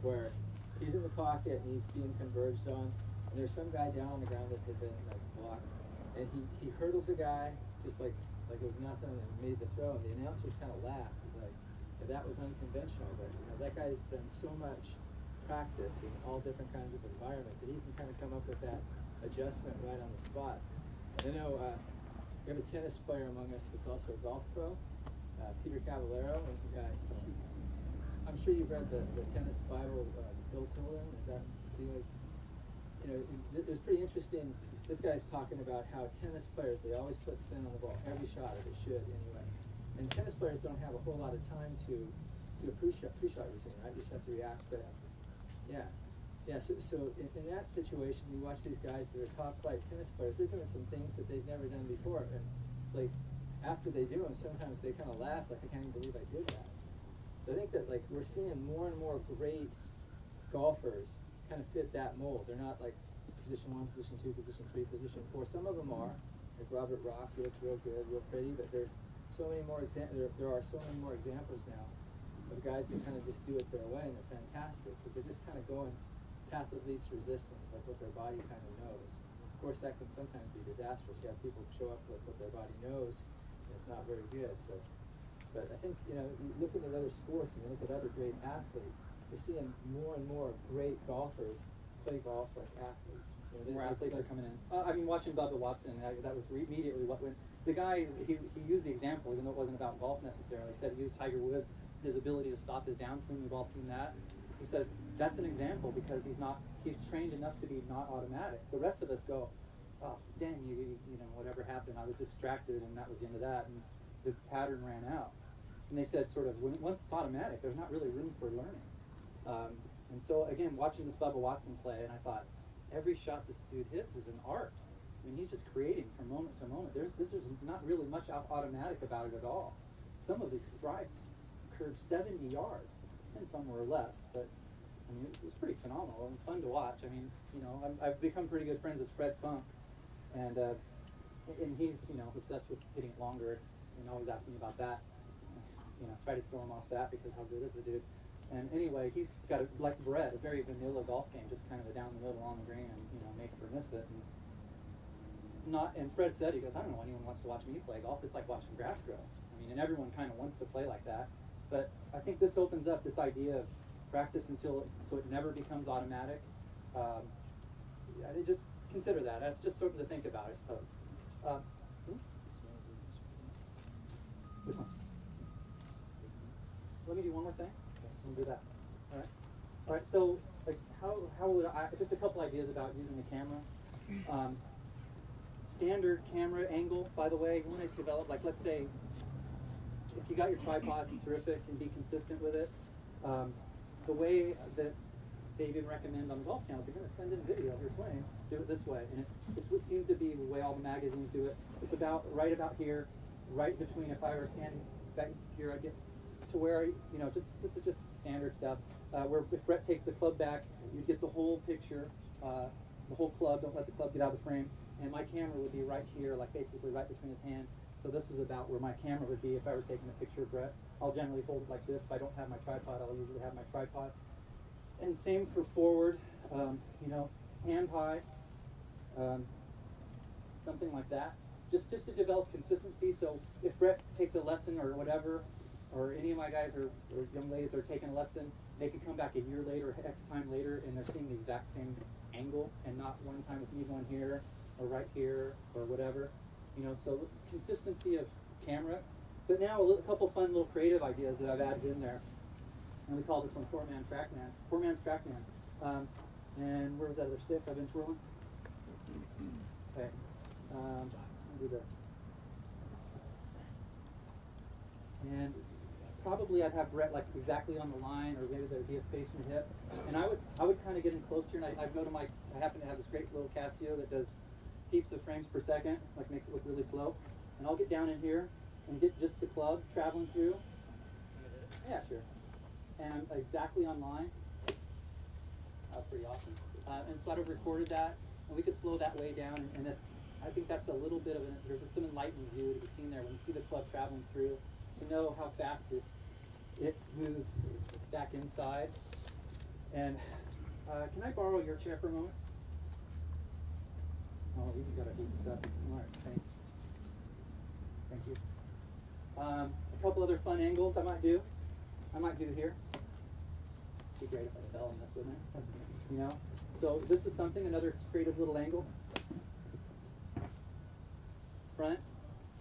where he's in the pocket and he's being converged on, and there's some guy down on the ground that had been like blocked, and he hurdles the guy just like it was nothing and made the throw, and the announcers kind of laughed like that was unconventional, but you know, that guy's done so much practice in all different kinds of environment that he can kind of come up with that adjustment right on the spot. And I know we have a tennis player among us that's also a golf pro, Peter Cavallero, and I'm sure you've read the tennis Bible, Bill Tilden. Is that, see, like, you know, it's pretty interesting. This guy's talking about how tennis players, they always put spin on the ball, every shot, or they should anyway. And tennis players don't have a whole lot of time to do a pre-shot routine, right? You just have to react to it. Yeah. Yeah, so in that situation, you watch these guys that are top flight tennis players, they're doing some things that they've never done before. And it's like, after they do them, sometimes they kind of laugh, like, I can't even believe I did that. So I think that, like, we're seeing more and more great golfers kind of fit that mold. They're not like position 1, position 2, position 3, position 4. Some of them are, like Robert Rock, he looks real good, real pretty, but there's so many more there are so many more examples now of guys that kind of just do it their way, and they're fantastic because they're just kind of going path of least resistance, like what their body kind of knows. Of course, that can sometimes be disastrous. You have people show up with what their body knows, and it's not very good. So, but I think, you know, looking at other sports and you look at other great athletes, we're seeing more and more great golfers play golf like athletes. You know, More athletes are coming in. I mean, watching Bubba Watson, that was immediately what went. The guy, he used the example, even though it wasn't about golf necessarily. He said he used Tiger Woods, his ability to stop his downswing. We've all seen that. He said that's an example because he's trained enough to be not automatic. The rest of us go, oh, dang, you know, whatever happened, I was distracted, and that was the end of that, and the pattern ran out. And they said sort of, once it's automatic, there's not really room for learning. And so, again, watching this Bubba Watson play, and I thought, every shot this dude hits is an art. I mean, he's just creating from moment to moment. This is not really much automatic about it at all. Some of these drives curved 70 yards, and some were less, but I mean, it was pretty phenomenal and fun to watch. I mean, you know, I've become pretty good friends with Fred Funk, and he's, you know, obsessed with hitting it longer, and always asking me about that. You know, try to throw him off that because how good is the dude? And anyway, he's got like Brett, a very vanilla golf game, just kind of a down the middle on the green, and you know, make it or miss it. And Fred said, he goes, I don't know anyone wants to watch me play golf. It's like watching grass grow. I mean, and everyone kind of wants to play like that. But I think this opens up this idea of practice so it never becomes automatic. Just consider that. That's just something to think about, I suppose. Which one? Let me do one more thing. Let me do that. All right. All right. So, like, how would I? Just a couple ideas about using the camera. Standard camera angle, by the way, you want to develop, like, let's say if you got your tripod, terrific, and be consistent with it. The way that they even recommend on the Golf Channel, if you're going to send in video of your swing, do it this way. And it's what seems to be the way all the magazines do it. It's right about here, right between, if I were standing back here, I'd get to where, this is just standard stuff. Where if Brett takes the club back, you get the whole picture, the whole club, don't let the club get out of the frame. And my camera would be right here, like basically right between his hand. So this is about where my camera would be if I were taking a picture of Brett. I'll generally hold it like this. If I don't have my tripod, I'll usually have my tripod. And same for forward, hand high, something like that. Just to develop consistency. So if Brett takes a lesson or whatever, or any of my guys or young ladies are taking a lesson, they can come back a year later, X time later, and they're seeing the exact same angle, and not one time with me going here or right here or whatever. So consistency of camera. But now a couple fun little creative ideas that I've added in there. And we call this one four-man's TrackMan. And where was that other stick I've been twirling? Okay. I'll do this. And probably I'd have Brett like exactly on the line, or maybe there'd be a space in the hip. And I would kind of get in closer, and I happen to have this great little Casio that does heaps of frames per second, like makes it look really slow. And I'll get down in here and get just the club traveling through. Yeah, sure. And exactly on line. That was pretty awesome. And so I'd have recorded that, and we could slow that way down. And I think that's a little bit of there's some enlightening view to be seen there when you see the club traveling through, to know how fast it moves back inside. And can I borrow your chair for a moment? Oh, you've got a heap of stuff. All right, thanks. Thank you. A couple other fun angles I might do here. It'd be great if I fell on this, wouldn't it? So this is something, another creative little angle. Front,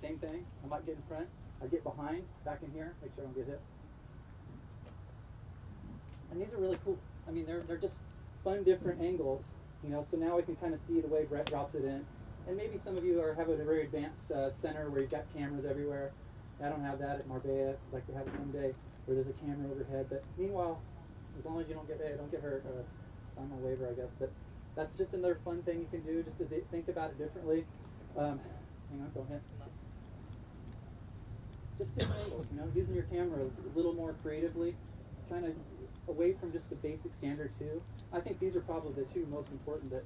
same thing. I might get in front. I get behind, back in here, make sure I don't get hit. And these are really cool. I mean, they're just fun, different angles. So now we can kind of see the way Brett drops it in. And maybe some of you have a very advanced center where you've got cameras everywhere. I don't have that at Marbella. I'd like to have it someday where there's a camera overhead. But meanwhile, as long as you don't get hurt, sign my waiver, I guess. But that's just another fun thing you can do, just to think about it differently. Hang on, don't hit. Just different angles, using your camera a little more creatively, kind of away from just the basic standard two. I think these are probably the two most important. That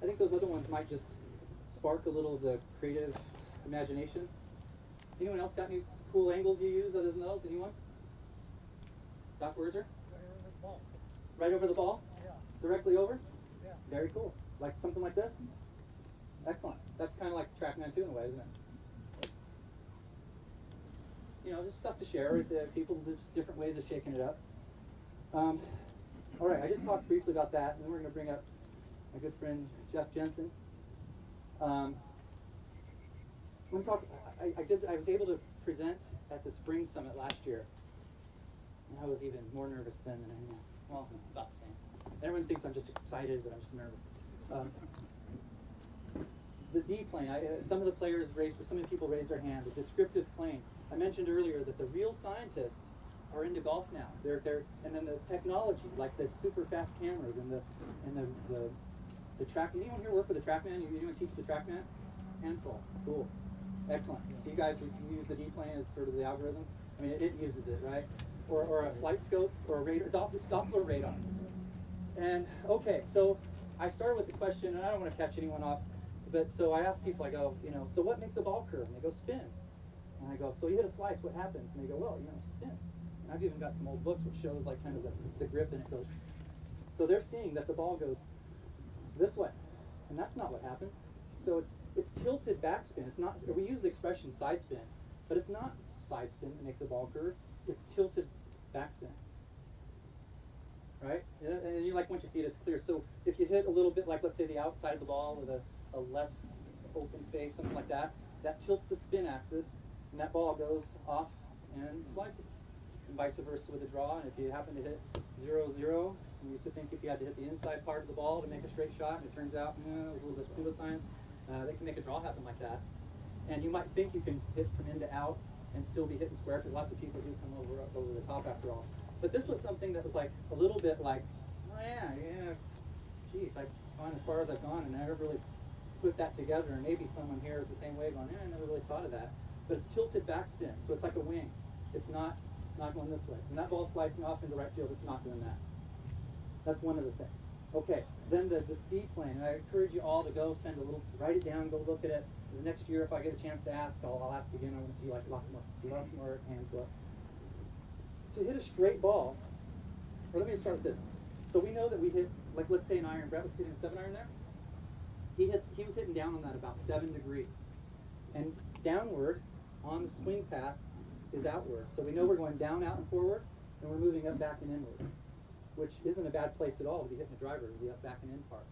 I think those other ones might just spark a little of the creative imagination. Anyone else got any cool angles you use other than those? Anyone? Doc Werzer? Right over the ball. Right over the ball? Yeah. Directly over? Yeah. Very cool. Like something like this? Excellent. That's kind of like TrackMan 2 in a way, isn't it? Just stuff to share with people, just different ways of shaking it up. All right, I just talked briefly about that, and then we're going to bring up my good friend Jeff Jensen. I was able to present at the Spring Summit last year, and I was even more nervous then than I am now. Well, about the same. Everyone thinks I'm just excited, but I'm just nervous. The D plane. Some of the people raised their hand. The descriptive plane. I mentioned earlier that the real scientists are into golf now. And then the technology, like the super fast cameras and the track. Anyone here work with the TrackMan? Anyone teach the TrackMan? Handful. Cool. Excellent. So you guys use the D plane as sort of the algorithm. I mean, it uses it, right? Or a flight scope or a radar, Doppler radar. And okay, so I started with the question, and I don't want to catch anyone off, but so I asked people, I go, so what makes a ball curve? And they go, spin. And I go, so you hit a slice, what happens? And they go, well, it spins. And I've even got some old books which shows like kind of the grip, and it goes. So they're seeing that the ball goes this way, and that's not what happens. So it's tilted backspin. It's not. We use the expression side spin, but it's not side spin that makes a ball curve. It's tilted backspin. Right? And you once you see it, it's clear. So if you hit a little bit, like let's say the outside of the ball with a less open face, something like that, that tilts the spin axis, and that ball goes off and slices. And vice versa with a draw. And if you happen to hit 0-0, you used to think if you had to hit the inside part of the ball to make a straight shot, and it turns out it was a little bit pseudoscience. They can make a draw happen like that. And you might think you can hit from in to out and still be hitting square, because lots of people do come over the top after all. But this was something that was like a little bit like, oh yeah, geez, I've gone as far as I've gone, and I never really put that together. And maybe someone here is the same way, going, I never really thought of that. But it's tilted backspin, so it's like a wing. It's not going this way. When that ball's slicing off into right field, it's not doing that. That's one of the things. Okay, then this D plane, and I encourage you all to go spend a little, write it down, go look at it. The next year, if I get a chance to ask, I'll ask again. I want to see like lots more hands go up. To hit a straight ball, or let me start with this. So we know that we hit, like let's say an iron, Brett was hitting a 7-iron there. He was hitting down on that about 7 degrees. And downward on the swing path is outward. So we know we're going down, out, and forward, and we're moving up, back, and inward, which isn't a bad place at all to be hitting the driver, the up, back, and in part.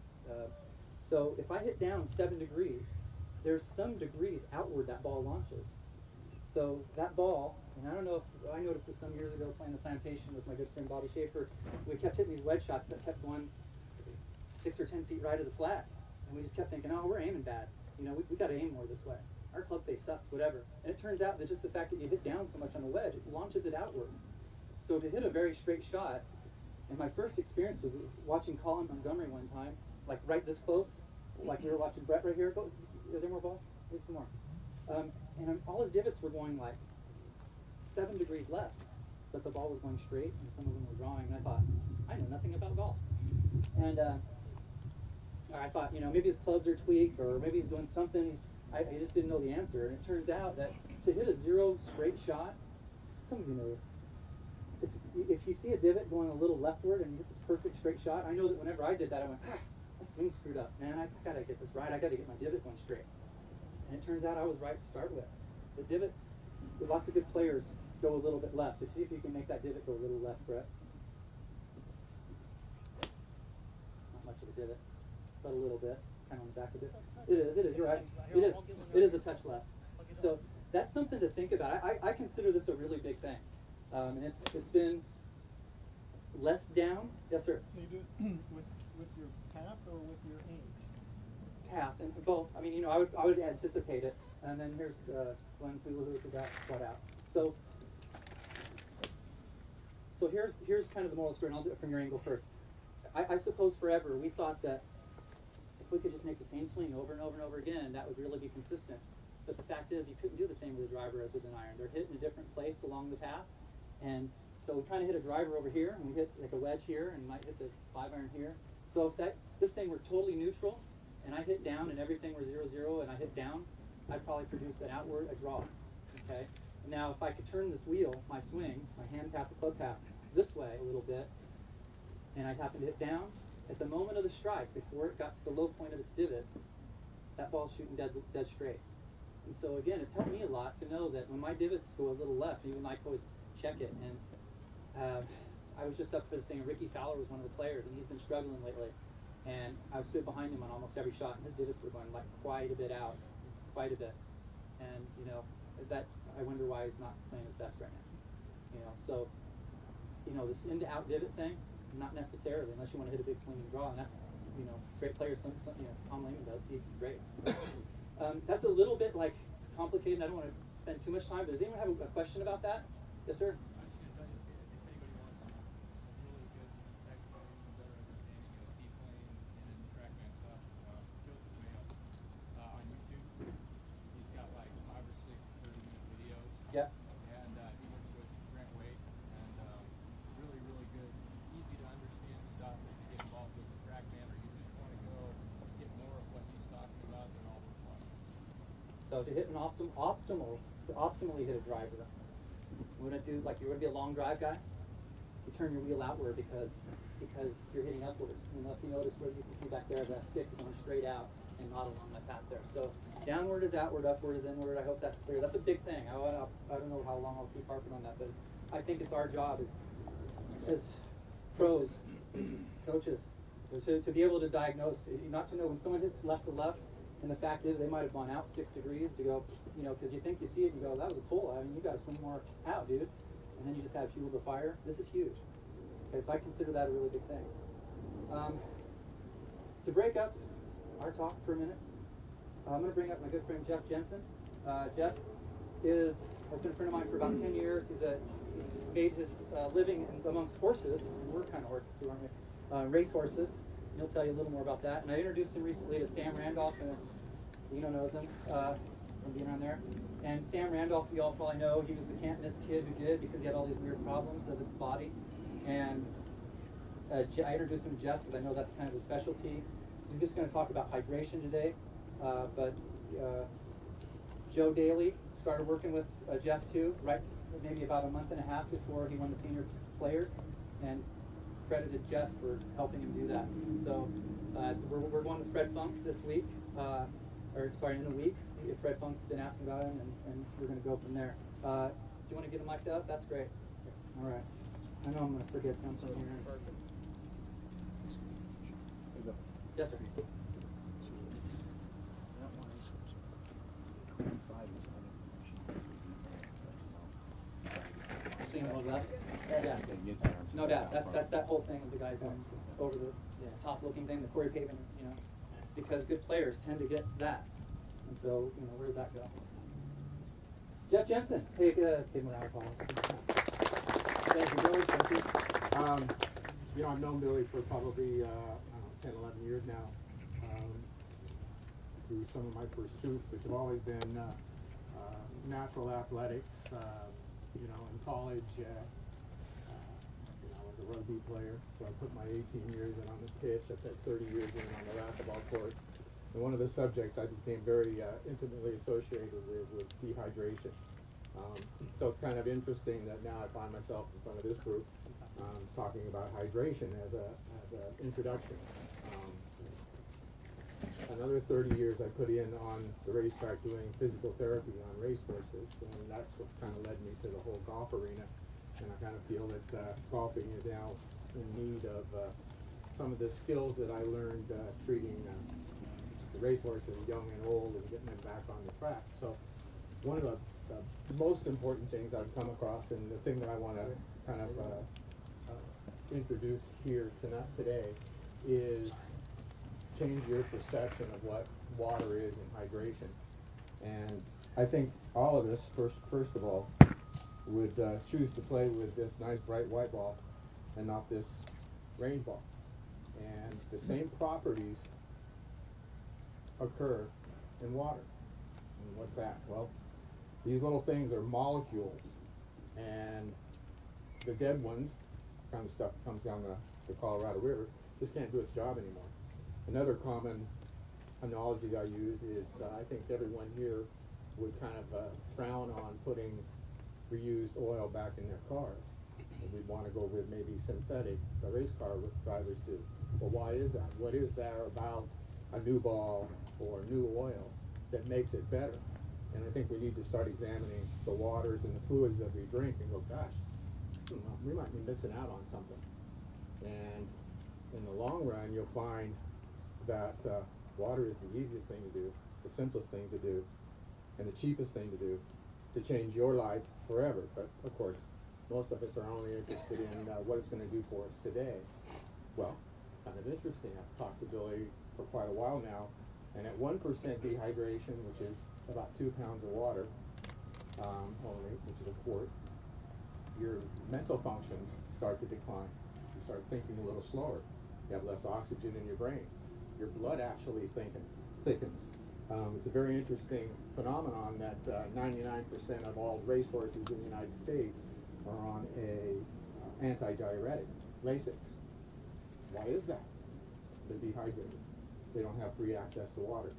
So if I hit down 7 degrees, there's some degrees outward that ball launches. So that ball, and I don't know if I noticed this some years ago playing the plantation with my good friend Bobby Schaefer, we kept hitting these wedge shots that kept going 6 or 10 feet right of the flag. And we just kept thinking, oh, we're aiming bad. You know, we got to aim more this way. Our club face sucks, whatever. And it turns out that just the fact that you hit down so much on the wedge, it launches it outward. So to hit a very straight shot, and my first experience was watching Colin Montgomery one time, like right this close, like we were watching Brett right here. Go, are there more balls? There's some more. And all his divots were going like 7 degrees left, but the ball was going straight, and some of them were drawing. And I thought, I know nothing about golf. And I thought, you know, maybe his clubs are tweaked, or maybe he's doing something. I just didn't know the answer. And it turns out that to hit a 0 straight shot, some of you know this. If you see a divot going a little leftward and you hit this perfect straight shot, I know that whenever I did that, I went, my swing's screwed up. Man, I got to get this right. I got to get my divot going straight. And it turns out I was right to start with. The divot, lots of good players go a little bit left. See if you can make that divot go a little left, Brett. Not much of a divot, but a little bit. Kind of on the back of it. It is, you're right. It is a touch left. So that's something to think about. I consider this a really big thing. And it's been less down. Yes, sir. So you do it with your path or with your aim? Path, and both. I mean, you know, I would anticipate it. And then here's Glenn's Willow who got flat out. So here's kind of the moral story, and I'll do it from your angle first. I suppose forever we thought that if we could just make the same swing over and over and over again, that would really be consistent. But the fact is, you couldn't do the same with a driver as with an iron. They're hit in a different place along the path. And so we kind of hit a driver over here, and we hit like a wedge here, and might hit the 5-iron here. So if this thing were totally neutral, and I hit down, and everything were 0-0, and I hit down, I'd probably produce an outward, a draw. Okay. And now if I could turn this wheel, my swing, my hand path, the club path, this way a little bit, and I happen to hit down, at the moment of the strike, before it got to the low point of its divot, that ball's shooting dead straight. And so again, it's helped me a lot to know that when my divots go a little left, even I always check it. And I was just up for this thing. Ricky Fowler was one of the players, and he's been struggling lately. And I stood behind him on almost every shot, and his divots were going like quite a bit out, quite a bit. And you know, that I wonder why he's not playing his best right now. You know, so you know, this in to out divot thing, not necessarily, unless you want to hit a big swing and draw, and that's, you know, great players. Some you know, Tom Lehman does. He's great. That's a little bit like complicated. I don't want to spend too much time. But does anyone have a question about that? Yes, sir. Yeah. And he works with Grant Wade, and really, really good, easy to understand stuff if you get involved with the TrackMan, or you just want to go get more of what he's talking about, then all those ones. So to hit an optimally hit a driver, you want to do like you're going to be a long drive guy. You turn your wheel outward because you're hitting upward. You know, if you notice where you can see back there, that stick is going straight out and not along that path there. So downward is outward, upward is inward. I hope that's clear. That's a big thing. I don't know how long I'll keep harping on that, but I think it's our job as pros, coaches, to be able to diagnose, not to know when someone hits left to left, and the fact is they might have gone out 6 degrees to go, you know, because you think you see it and you go, that was a pull. I mean, you got to swing more out, dude. And then you just have fuel to fire. This is huge. Okay, so I consider that a really big thing. To break up our talk for a minute, I'm going to bring up my good friend Jeff Jensen. Jeff is has been a friend of mine for about 10 years. He's made his living amongst horses. We're kind of horses too, aren't we? Race horses. He'll tell you a little more about that. And I introduced him recently to Sam Randolph, and Lino knows him from being around there. And Sam Randolph, you all probably know, he was the can't miss kid who did because he had all these weird problems of his body. And I introduced him to Jeff because I know that's kind of his specialty. He's just going to talk about hydration today. But Joe Daly started working with Jeff too, right? Maybe about a month and a half before he won the senior players, and credited Jeff for helping him do that. So we're going with Fred Funk this week, in a week. Fred Funk's been asking about him, and we're going to go from there. Do you want to get a mic up? That's great. All right. I know I'm going to forget something here. Yes, sir. Swing a little left. Yeah. No doubt. That's that whole thing of the guys going over the top looking thing, the quarry pavement, because good players tend to get that. And so, where does that go? Jeff Jensen. Hey, stay around, Paul. Thank you, Billy. Thank you. I've known Billy for probably 10, 11 years now. Through some of my pursuits, which have always been natural athletics. In college, I was a rugby player, so I put my 18 years in on the pitch. I put 30 years in on the racquetball courts. And one of the subjects I became very intimately associated with was dehydration. So it's kind of interesting that now I find myself in front of this group talking about hydration as an introduction. Another 30 years I put in on the racetrack doing physical therapy on racehorses, and that's what kind of led me to the whole golf arena. And I kind of feel that golfing is now in need of some of the skills that I learned treating the racehorses, young and old, and getting them back on the track. So one of the most important things I've come across, and the thing that I want to kind of introduce here today, is change your perception of what water is and hydration. And I think all of us, first of all, would choose to play with this nice bright white ball and not this range ball. And the same properties occur in water. And what's that? Well, these little things are molecules, and the dead ones, kind of stuff that comes down the Colorado River, just can't do its job anymore. Another common analogy I use is I think everyone here would kind of frown on putting reused oil back in their cars. And we'd want to go with maybe synthetic, the race car drivers do. Well, why is that? What is there about a new ball or new oil that makes it better? And I think we need to start examining the waters and the fluids that we drink and go, gosh, we might be missing out on something. And in the long run, you'll find that water is the easiest thing to do, the simplest thing to do, and the cheapest thing to do to change your life forever. But of course, most of us are only interested in what it's going to do for us today. Well, kind of interesting. I've talked to Billy for quite a while now, and at 1% dehydration, which is about 2 pounds of water only, which is a quart, your mental functions start to decline. You start thinking a little slower. You have less oxygen in your brain. Your blood actually thickens. It's a very interesting phenomenon that 99% of all racehorses in the United States are on a anti-diuretic, Lasix. Why is that? They're dehydrated. They don't have free access to water.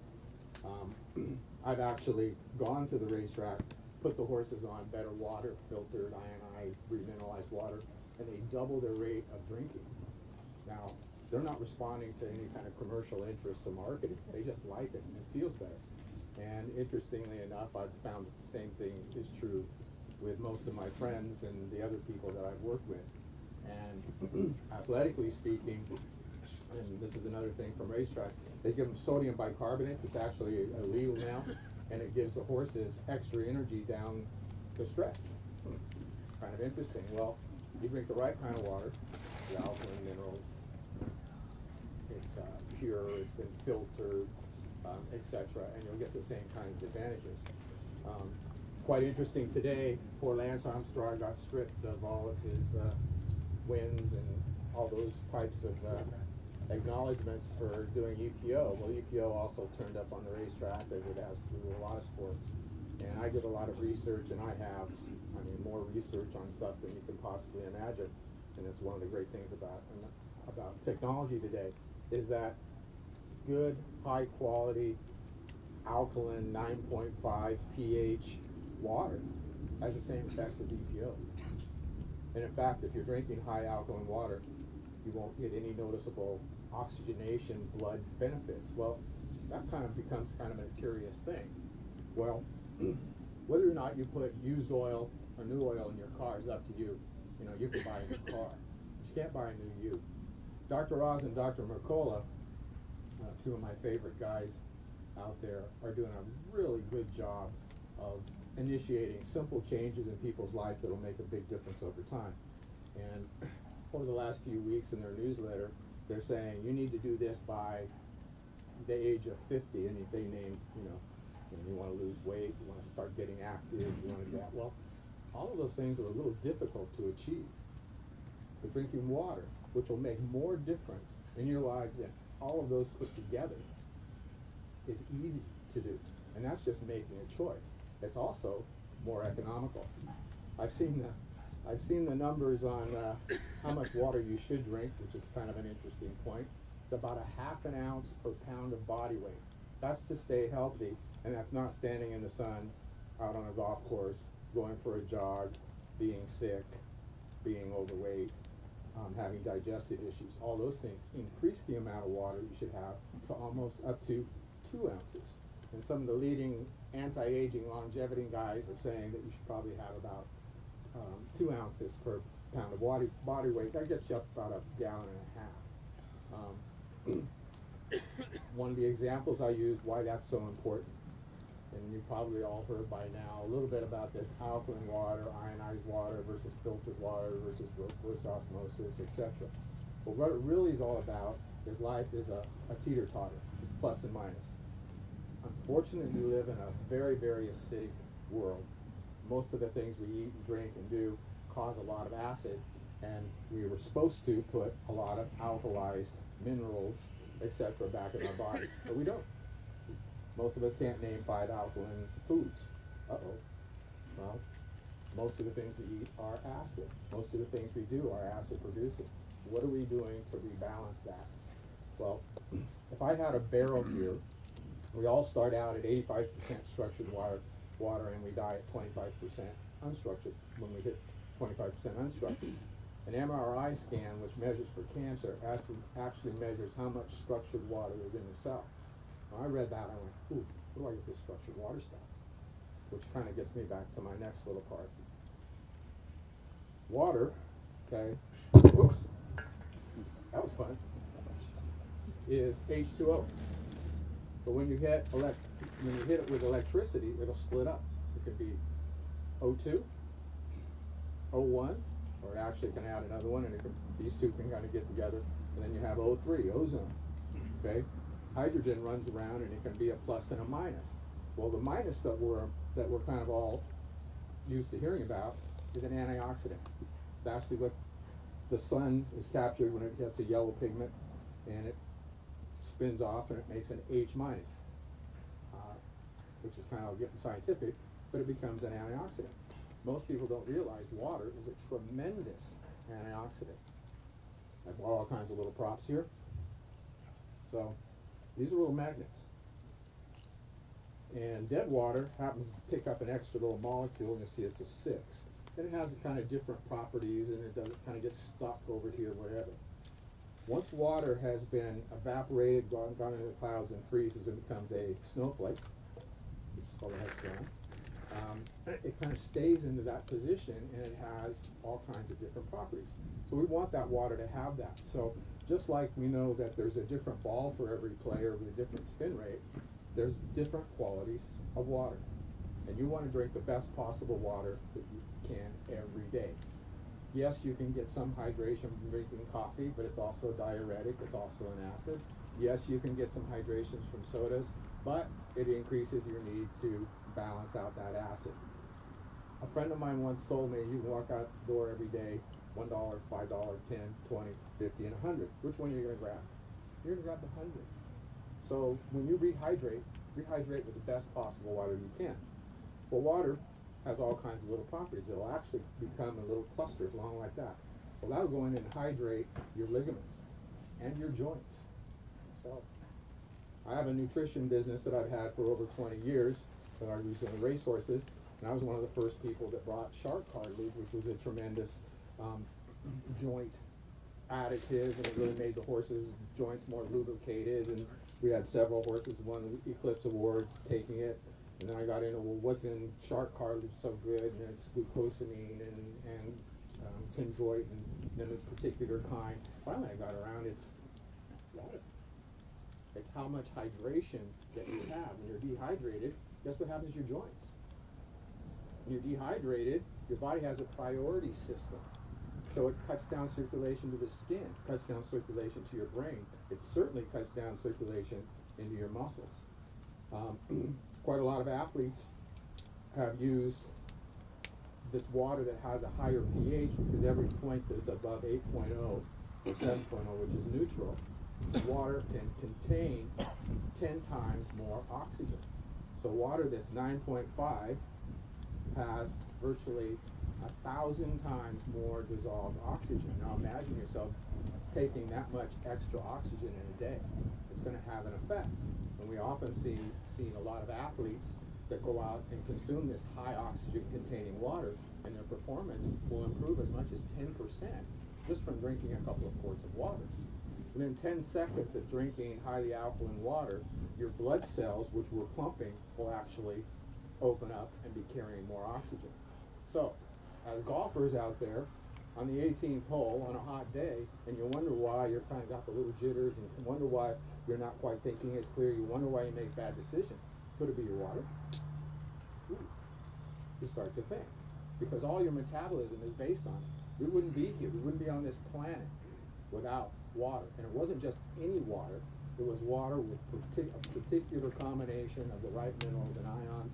I've actually gone to the racetrack, put the horses on better water, filtered, ionized, remineralized water, and they double their rate of drinking. Now, they're not responding to any kind of commercial interest or marketing. They just like it, and it feels better. And interestingly enough, I've found that the same thing is true with most of my friends and the other people that I've worked with. And athletically speaking, and this is another thing from racetrack, they give them sodium bicarbonate. It's actually illegal now, and it gives the horses extra energy down the stretch. Kind of interesting. Well, you drink the right kind of water, the alkaline minerals, it's pure, it's been filtered, etc., and you'll get the same kind of advantages. quite interesting today. Poor Lance Armstrong got stripped of all of his wins and all those types of acknowledgments for doing EPO. Well, EPO also turned up on the racetrack, as it has through a lot of sports. And I did a lot of research, and I have, more research on stuff than you can possibly imagine. And it's one of the great things about technology today, is that good, high quality, alkaline 9.5 pH water has the same effects as EPO. And in fact, if you're drinking high alkaline water, you won't get any noticeable oxygenation blood benefits. Well, that kind of becomes kind of a curious thing. Well, whether or not you put used oil or new oil in your car is up to you. You can buy a new car, but you can't buy a new you. Dr. Oz and Dr. Mercola, two of my favorite guys out there, are doing a really good job of initiating simple changes in people's life that will make a big difference over time. And over the last few weeks in their newsletter, they're saying you need to do this by the age of 50, and they name, you want to lose weight, you want to start getting active, you want to do that. Well, all of those things are a little difficult to achieve. But drinking water, which will make more difference in your lives than all of those put together, is easy to do. And that's just making a choice. It's also more economical. I've seen the numbers on how much water you should drink, which is kind of an interesting point. It's about a ½ an ounce per pound of body weight. That's to stay healthy, and that's not standing in the sun out on a golf course, going for a jog, being sick, being overweight, having digestive issues. All those things increase the amount of water you should have to almost up to 2 ounces. And some of the leading anti-aging longevity guys are saying that you should probably have about 2 ounces per pound of body weight. That gets you up about a gallon and a half. One of the examples I use why that's so important, and you probably all heard by now a little bit about this alkaline water, ionized water versus filtered water versus reverse osmosis, etc. But what it really is all about is life is a teeter-totter. It's plus and minus. Unfortunately, we live in a very, very acidic world. Most of the things we eat and drink and do cause a lot of acid, and we were supposed to put a lot of alkalized minerals, etc. back in our bodies, but we don't. Most of us can't name 5 alkaline foods. Uh-oh. Well, most of the things we eat are acid. Most of the things we do are acid producing. What are we doing to rebalance that? Well, if I had a barrel here, we all start out at 85% structured water, and we die at 25% unstructured when we hit 25% unstructured. An MRI scan, which measures for cancer, actually measures how much structured water is in the cell. When I read that, I went, ooh, where do I get this structured water stuff? Which kind of gets me back to my next little part. Water, okay, whoops, that was fun, is H2O. But when you hit it with electricity, it'll split up. It could be O2, O1, or it actually can add another one, and these two can kind of get together, and then you have O3, ozone. Okay, hydrogen runs around, and it can be a plus and a minus. Well, the minus that we're kind of all used to hearing about is an antioxidant. It's actually what the sun is captured when it gets a yellow pigment, and it spins off, and it makes an H minus, which is kind of getting scientific, but it becomes an antioxidant. Most people don't realize water is a tremendous antioxidant. I bought all kinds of little props here. So these are little magnets. And dead water happens to pick up an extra little molecule, and you see it's a 6. And it has kind of different properties, and it doesn't kind of get stuck over here, whatever. Once water has been evaporated, gone into the clouds, and freezes and becomes a snowflake, which is called a headstone, it kind of stays into that position, and it has all kinds of different properties. So we want that water to have that. So just like we know that there's a different ball for every player with a different spin rate, there's different qualities of water. And you want to drink the best possible water that you can every day. Yes, you can get some hydration from drinking coffee, but it's also a diuretic, it's also an acid. Yes, you can get some hydrations from sodas, but it increases your need to balance out that acid. A friend of mine once told me you can walk out the door every day, $1, $5, 10, 20, 50, and 100. Which one are you going to grab? You're going to grab the 100. So when you rehydrate with the best possible water you can. Well, water has all kinds of little properties. It'll actually become in little clusters along like that. Well, that'll go in and hydrate your ligaments and your joints. So I have a nutrition business that I've had for over 20 years that I use on racehorses, and I was one of the first people that brought shark cartilage, which was a tremendous joint additive, and it really made the horses' joints more lubricated. And we had several horses won the Eclipse Awards taking it. And then I got into, well, what's in shark cartilage so good? And it's glucosamine and chondroit and then this particular kind. Finally, I got around, it's water. It's how much hydration that you have. When you're dehydrated, guess what happens to your joints? When you're dehydrated, your body has a priority system. So it cuts down circulation to the skin, cuts down circulation to your brain. It certainly cuts down circulation into your muscles. Quite a lot of athletes have used this water that has a higher pH because every point that's above 8.0 or 7.0, which is neutral, water can contain 10 times more oxygen. So water that's 9.5 has virtually 1,000 times more dissolved oxygen. Now imagine yourself taking that much extra oxygen in a day. It's going to have an effect. And we often see a lot of athletes that go out and consume this high oxygen containing water, and their performance will improve as much as 10% just from drinking a couple of quarts of water. Within 10 seconds of drinking highly alkaline water, your blood cells, which were pumping, will actually open up and be carrying more oxygen. So, as golfers out there, on the 18th hole on a hot day, and you wonder why you're kind of got the little jitters, and you wonder why you're not quite thinking as clear, you wonder why you make bad decisions. Could it be your water? Ooh. You start to think. Because all your metabolism is based on it. We wouldn't be here. We wouldn't be on this planet without water. And it wasn't just any water. It was water with a particular combination of the right minerals and ions.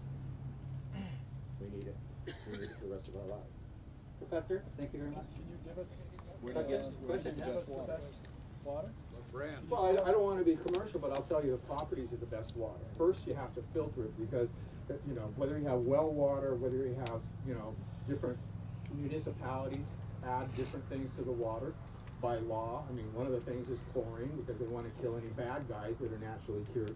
We need it. We need it for the rest of our lives. Professor, thank you very much. Can you give us Question? the best water? Well, I don't want to be commercial, but I'll tell you the properties of the best water. First, you have to filter it because, you know, whether you have well water, whether you have, you know, different municipalities add different things to the water by law. I mean, one of the things is chlorine because they want to kill any bad guys that are naturally cured,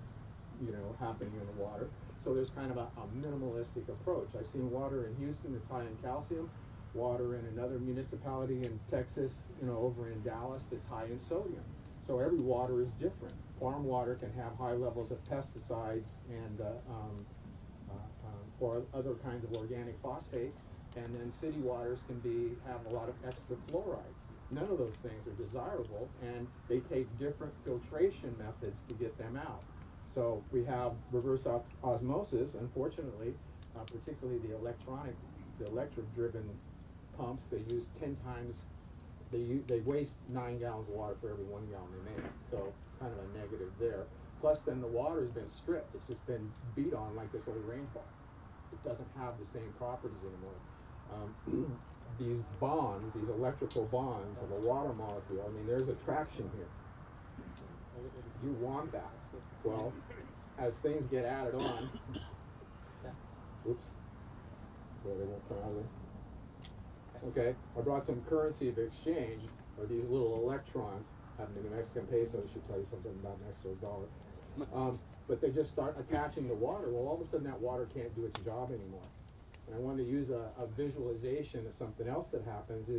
you know, happening in the water. So there's kind of a minimalistic approach. I've seen water in Houston that's high in calcium, water in another municipality in Texas, you know, over in Dallas that's high in sodium. So every water is different. Farm water can have high levels of pesticides and or other kinds of organic phosphates, and then city waters can have a lot of extra fluoride. None of those things are desirable, and they take different filtration methods to get them out. So we have reverse osmosis, unfortunately, particularly the electric-driven pumps. They use 10 times. They waste 9 gallons of water for every 1 gallon they make. So it's kind of a negative there. Plus, then the water's been stripped. It's just been beat on like this old rainfall. It doesn't have the same properties anymore. These bonds, these electrical bonds of a water molecule, I mean, there's attraction here. You want that. Well, as things get added on, oops, so they won't come out of this. Okay, I brought some currency of exchange, or these little electrons, happen to be Mexican pesos, should tell you something about Mexico's dollar. But they just start attaching to water. Well, all of a sudden that water can't do its job anymore. And I wanted to use a visualization of something else that happens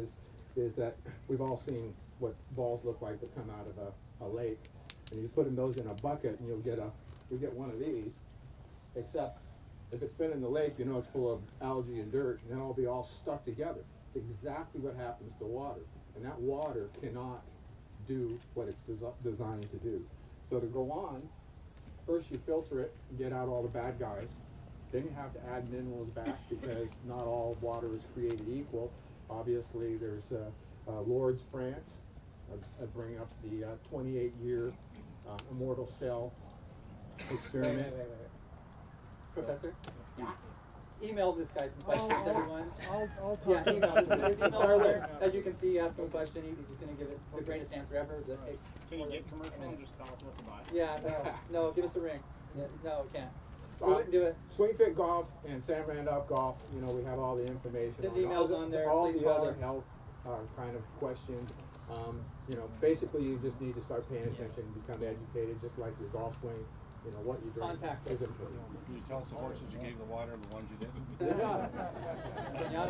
is that we've all seen what balls look like that come out of a lake. And you put those in a bucket and you'll get one of these, except if it's been in the lake, you know it's full of algae and dirt, and then it'll be all stuck together. It's exactly what happens to water. And that water cannot do what it's designed to do. So to go on, first you filter it and get out all the bad guys. Then you have to add minerals back because not all water is created equal. Obviously, there's Lourdes, France. I bring up the 28-year immortal cell experiment. Professor? email this guy some questions, everyone. I'll Yeah, talk email. about His emails are there. As you can see, ask him a question. He's going to give it the greatest answer ever. That takes Can you get commercial and just tell us what to buy? Yeah, no, give us a ring. No, we can't. We Uh, wouldn't do it. Swing Fit Golf and Sam Randolph Golf, you know, we have all the information. His on email's on there, All please the call other him. health kind of questions. You know, basically you just need to start paying attention and become educated, just like your golf swing. You know, what you drink Contact is us. important. Can you tell us the horses you gave the water and the ones you didn't?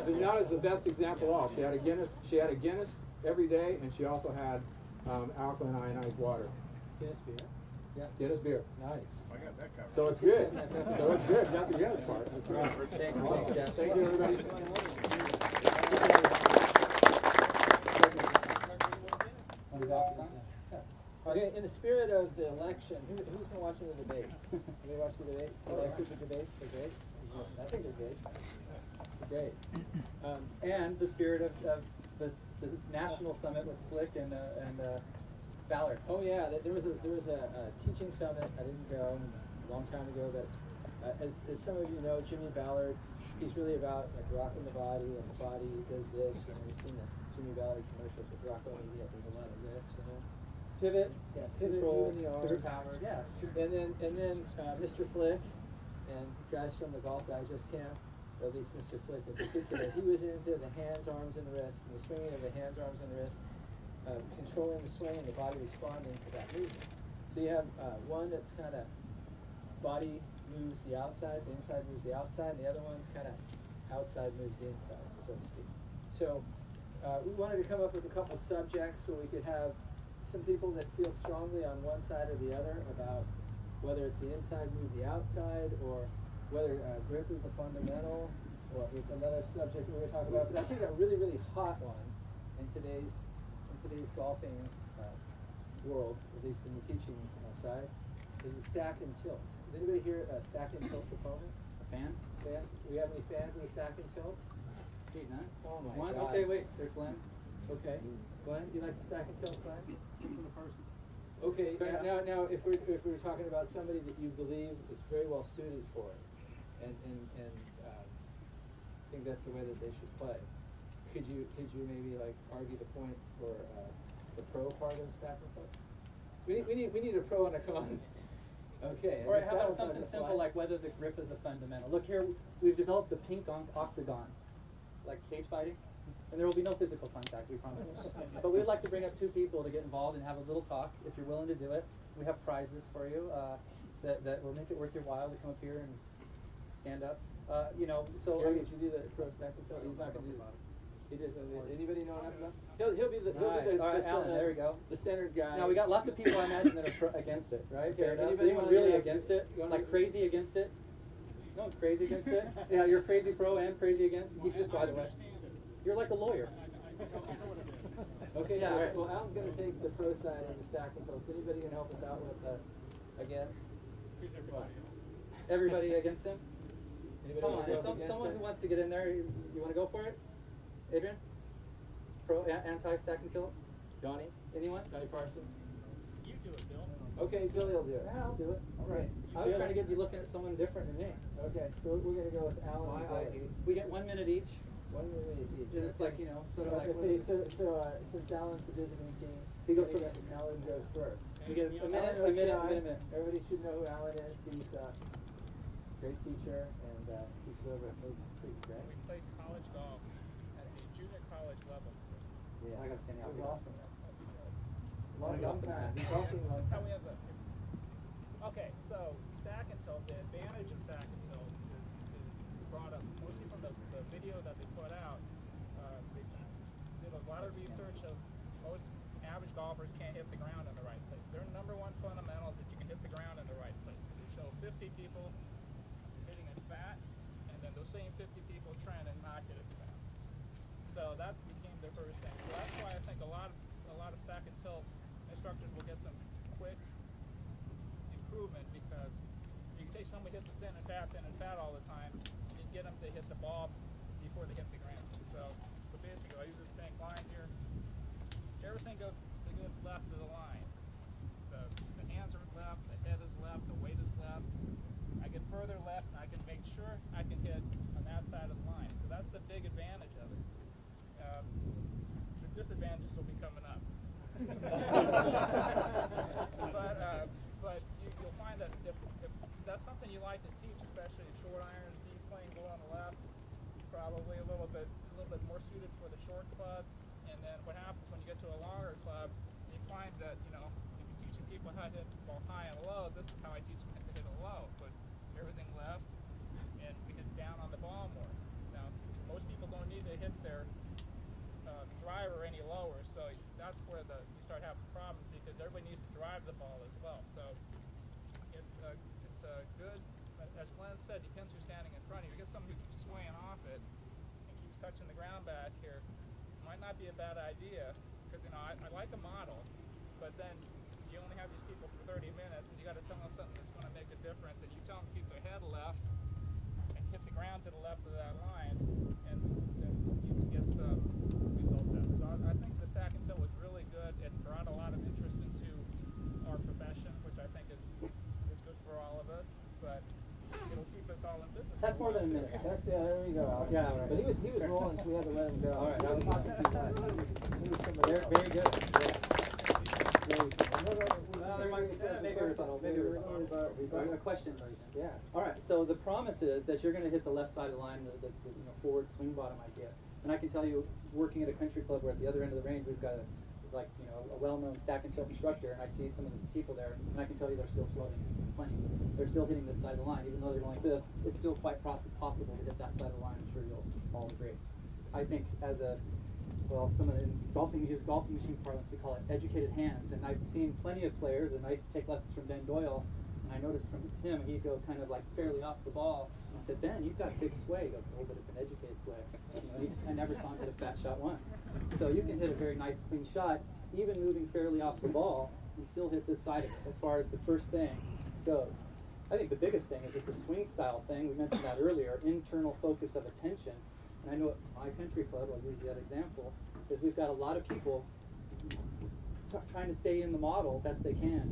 Zenyatta is the best example of all. She had a Guinness every day, and she also had alkaline ionized water. Guinness beer. Yeah, Guinness beer. Nice. I got that covered. So it's good. So it's good. You got the Guinness part. That's right. Thank you. Awesome. Yeah. Thank you, everybody. Okay, in the spirit of the election, who's been watching the debates? Anybody watch the debates? You like the debates? They're great? I think they're great. They're great. And the spirit of the national summit with Flick and Ballard. Oh yeah, there was a teaching summit. I didn't go a long time ago, but as some of you know, Jimmy Ballard, he's really about like rocking the body, and the body does this. You know, you've seen the Jimmy Ballard commercials with Rocco, and yeah, there's a lot of this, you know. Pivot, Yeah, pivot, control, moving the arms. pivot power. Yeah. And then Mr. Flick and guys from the Golf Digest camp, or at least Mr. Flick in particular, he was into the hands, arms, and wrists, and the swinging of the hands, arms, and wrists, controlling the swing and the body responding to that movement. So you have one that's kind of body moves the outside, the inside moves the outside, and the other one's kind of outside moves the inside, so to speak. So we wanted to come up with a couple subjects so we could have some people that feel strongly on one side or the other about whether it's the inside move the outside, or whether grip is a fundamental, or there's another subject we're going to talk about. But I think a really, really hot one in today's golfing world, at least in the teaching side, is the stack and tilt. Is anybody here a stack and tilt proponent? A fan? Fan? We have any fans of the stack and tilt? Gee, none. Oh my One? God. Okay, wait. There's Glenn. Okay. Glenn, you like the stack and tilt, Glenn? For the person. Okay, Fair now if we're talking about somebody that you believe is very well suited for it, and think that's the way that they should play, could you maybe like argue the point for the pro part of the stack and tilt? We need a pro and a con. Okay. Or how about something simple like whether the grip is a fundamental? Look here, we've developed the pink octagon, like cage fighting. And there will be no physical contact, we promise. But we'd like to bring up two people to get involved and have a little talk, if you're willing to do it. We have prizes for you that will make it worth your while to come up here and stand up. You know, so Gary, did you do the pro stack and tilt? He's not going to do that. He doesn't. Anybody know enough about? He'll be the. All right, Alan, there we go. The centered guy. Now we got lots of people I imagine that are against it, right? Okay, Fair enough. anybody Anyone wanna really do- against it? you wanna Like do- crazy against it? No one's crazy against it. Yeah, you're crazy pro and crazy against. You just, by the way, you're like a lawyer. Okay, Yeah, right. Well, Alan's going to take the pro side of the stack and tilt. Anybody can help us out with against? Everybody against him? Anybody Come on, wanna if go against someone it? who wants to get in there, you want to go for it? Adrian? Pro, anti-stack and tilt? Donnie? Anyone? Donnie Parsons? You do it, Bill. Okay, Billy will do it. Yeah, I'll do it. All right. I was trying to get you looking at someone different than me. Okay, so we're going to go with Alan and Billy. We get 1 minute each. 1 minute each. And it's like, you know, sort of like. Okay, so since Alan's the visiting king, He goes I first. guess Alan goes first. We get a Alan minute, a knows minute, John. a minute. Everybody should know who Alan is. He's a great teacher, and he's over at Maple Creek, right? We played college golf at the junior college level. Yeah. I gotta stand out. That was awesome. A lot of Golf golfing. fast. Golfing was. That's how we have the. Okay, so stack and tilt. The advantage of stack and tilt is brought up mostly from the video that they put out. They did a lot of research of most average golfers can't hit the ground in the right place. Their number one fundamental is that you can hit the ground in the right place. They show 50 people hitting it fat, and then those same 50 people trying to not hit it fat. So that became their first thing. So that's why I think a lot of stack and tilt instructors will get some quick improvement, because you can take somebody hits the thin and fat all the time, and you get them to hit the ball before they hit the ground. So basically, I use this pink line here. Everything goes left of the line. The hands are left, the head is left, the weight is left. I get further left, and I can make sure I can hit a like to teach, especially short irons, deep plane, go on the left. Probably a little bit more suited for the short clubs. And then what happens when you get to a longer club, you find that, you know, if you're teaching people how to hit the ball high and low, this is how I teach them to hit it low. Put everything left, and we hit down on the ball more. Now, most people don't need to hit their driver any lower, so that's where you start having problems, because everybody needs to drive the ball as well. So it's a good, as Glenn said, depends who's standing in front of you. You get someone who keeps swaying off it and keeps touching the ground back here, might not be a bad idea, because, you know, I like a model, but then you only have these people for 30 minutes, and you got to tell them something that's going to make a difference, and you tell them to keep their head left and hit the ground to the left of that line, and then you can get some results out. So I think the Sack and Tilt was really good. It brought a lot of interest into our profession, which I think is good for all of us, but it'll keep us all in business. That's more than a minute. That's there we go. Yeah, right. But he was rolling, so we had to let him go. All right, I was talking too much. He was somebody else. Very good. Yeah. Maybe we're questions. Yeah. All right. So the promise is that you're going to hit the left side of the line, the forward swing bottom idea. And I can tell you, working at a country club where at the other end of the range we've got a well-known stack and tilt instructor, and I see some of the people there, and I can tell you they're still floating plenty. They're still hitting this side of the line, even though they're going like this. It's still quite possible to hit that side of the line. I'm sure you'll all agree. I think some of the golfing machine parlance, we call it educated hands. And I've seen plenty of players, and I used to take lessons from Ben Doyle, and I noticed from him, he'd go kind of like fairly off the ball. And I said, Ben, you've got big sway. He goes, oh, but it's an educated sway. I never saw him hit a fat shot once. So you can hit a very nice, clean shot, even moving fairly off the ball, you still hit this side of it, as far as the first thing goes. I think the biggest thing is it's a swing style thing. We mentioned that earlier, internal focus of attention. And I know at my country club, I'll use that example, is we've got a lot of people trying to stay in the model best they can.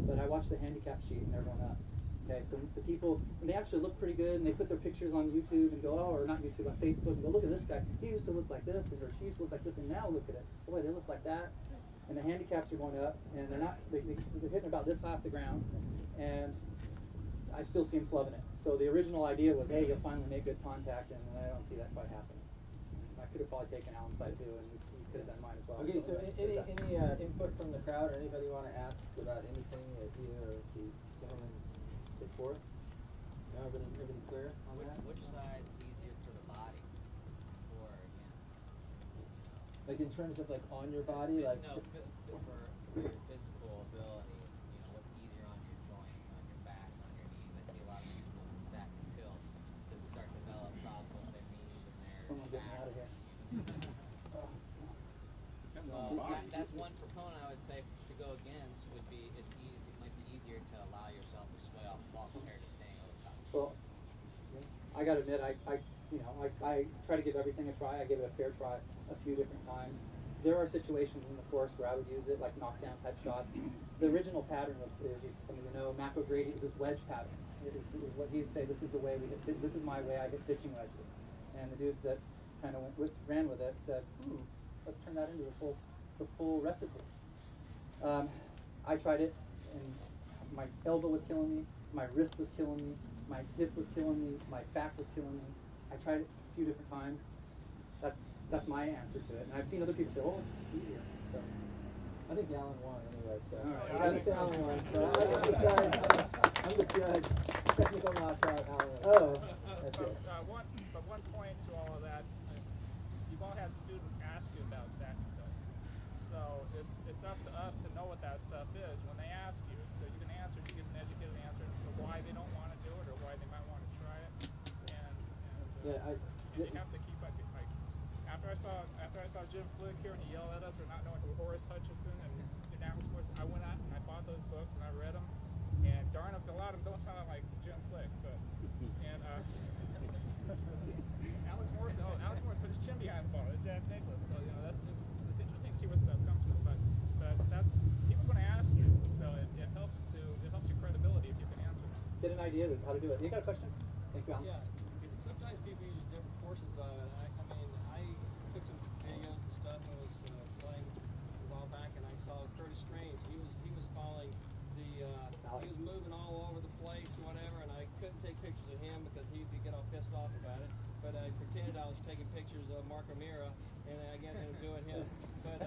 But I watch the handicap sheet and they're going up. Okay, so the people, and they actually look pretty good, and they put their pictures on YouTube and go, or not YouTube, on Facebook, and go, look at this guy. He used to look like this, or she used to look like this, and now look at it. Boy, they look like that. And the handicaps are going up, and they're hitting about this high off the ground, and I still see them flubbing it. So the original idea was, hey, you'll finally make good contact, and I don't see that quite happening. I could have probably taken Alan's side too, and we could have done mine as well. Okay, so any input from the crowd, or anybody want to ask about anything that either of these gentlemen put forth? No, everybody clear on that? Which side is easier for the body, or against? Like in terms of like on your body, like no, for your physical ability, what's easier on your joints, on your back, on your knees? I see a lot of people in stack and tilt to start to develop problems with their knees and their Someone get me out of here. Well, that's one proponent I would say to go against would be it might be easier to allow yourself to sway off the ball compared to staying over top. Well, I got to admit, I try to give everything a try. I give it a fair try a few different times. There are situations in the course where I would use it, like knockdown type shots. The original pattern was, as some of you know, Mac O'Grady was his wedge pattern. It was what he would say, this is the way we hit, this is my way I hit pitching wedges. And the dudes that kind of ran with it said, let's turn that into the full recipe. I tried it, and my elbow was killing me, my wrist was killing me, my hip was killing me, my back was killing me. I tried it a few different times. That's my answer to it. And I've seen other people say, oh, it's easier. So I think Alan won anyway, so all right. I think Alan won. So I'm the judge. Technical knockout, Alan won. Oh. That's it. One point to all of that, you've all had students ask you about stack and tilt. So it's up to us to know what that stuff is when they ask you. So you can answer, you get an educated answer as to why they don't want to do it or why they might want to try it. And you have to keep like after I saw Jim Flick here and he yelled at us for not knowing who Horace Hutchinson and Sports, I went out and I bought those books and I read them. And darn if a lot of them don't sound like Jim Flick, but Alex Morris put his chin behind the ball. It's Jack Nicklaus. So it's interesting to see what stuff comes from. But that's people are going to ask you, so it helps your credibility if you can answer them. Get an idea of how to do it. You got a question? Thank you, Alan. Yeah. Sometimes people use different forces on it. I took some videos and stuff and was playing a while back, and I saw Curtis Strange. He was calling he was moving all over the place, whatever, and I get all pissed off about it. But I pretended I was taking pictures of Mark O'Meara, and I got him doing him. But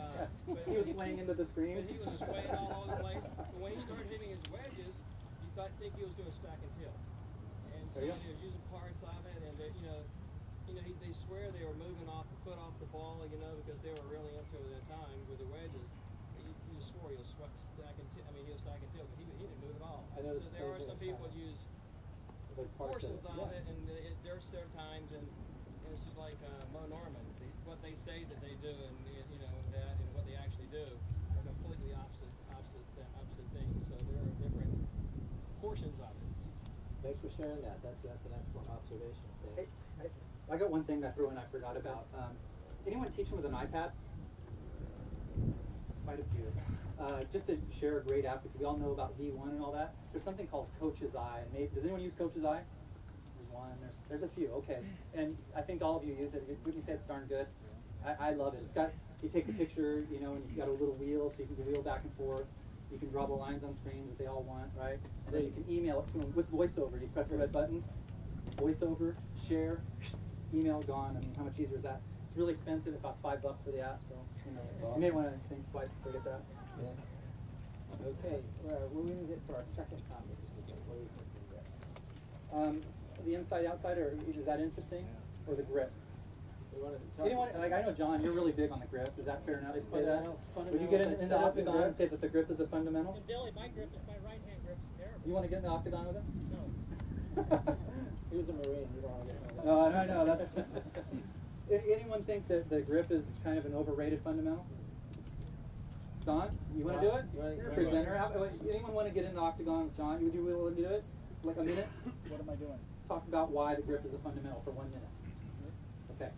he was swaying into the screen. But he was swaying all over the place. But when he started hitting his wedges, you think he was doing stack and tilt. And so he was using parts of it, and they swear they were moving off the foot off the ball, because they were really into it at the time with the wedges. You swore he was stack and tilt. I mean, he was stack and tilt, but he didn't move at all. I noticed so there are some people that use portions of it, and there's certain times, and it's just like Mo Norman. What they say that they do, and that, and what they actually do are completely opposite things. So there are different portions of it. Thanks for sharing that. That's an excellent observation. Thanks. Hey, I got one thing I threw in I forgot about. Anyone teaching with an iPad? Quite a few. Just to share a great app, because we all know about V1 and all that. There's something called Coach's Eye. Does anyone use Coach's Eye? There's one. There's a few. Okay. And I think all of you use it. Wouldn't you say it's darn good? I love it. It's got, you take the picture, and you've got a little wheel, so you can wheel back and forth. You can draw the lines on screen that they all want, right? And then you can email it to them with VoiceOver. You press the red button, VoiceOver, share, email, gone. I mean, how much easier is that? It's really expensive. It costs $5 for the app, so you may want to think twice before you get that. Yeah. Okay. What are we going to get for our second topic? What do you think we get? The inside-outside, or is that interesting? Yeah. Or the grip? Anyone, I know, John, you're really big on the grip. Is that fair enough to say that? Would you get in the octagon and say that the grip is a fundamental? And Billy, my right-hand grip is terrible. You want to get in the octagon with him? No. He was a Marine. You don't want to get in No, I know. That's. Anyone think that the grip is kind of an overrated fundamental? Don, you want to do it? You're a presenter. Anyone want to get in the octagon with John? Would you be willing to do it? Like a minute? What am I doing? Talk about why the grip is a fundamental for 1 minute. Okay.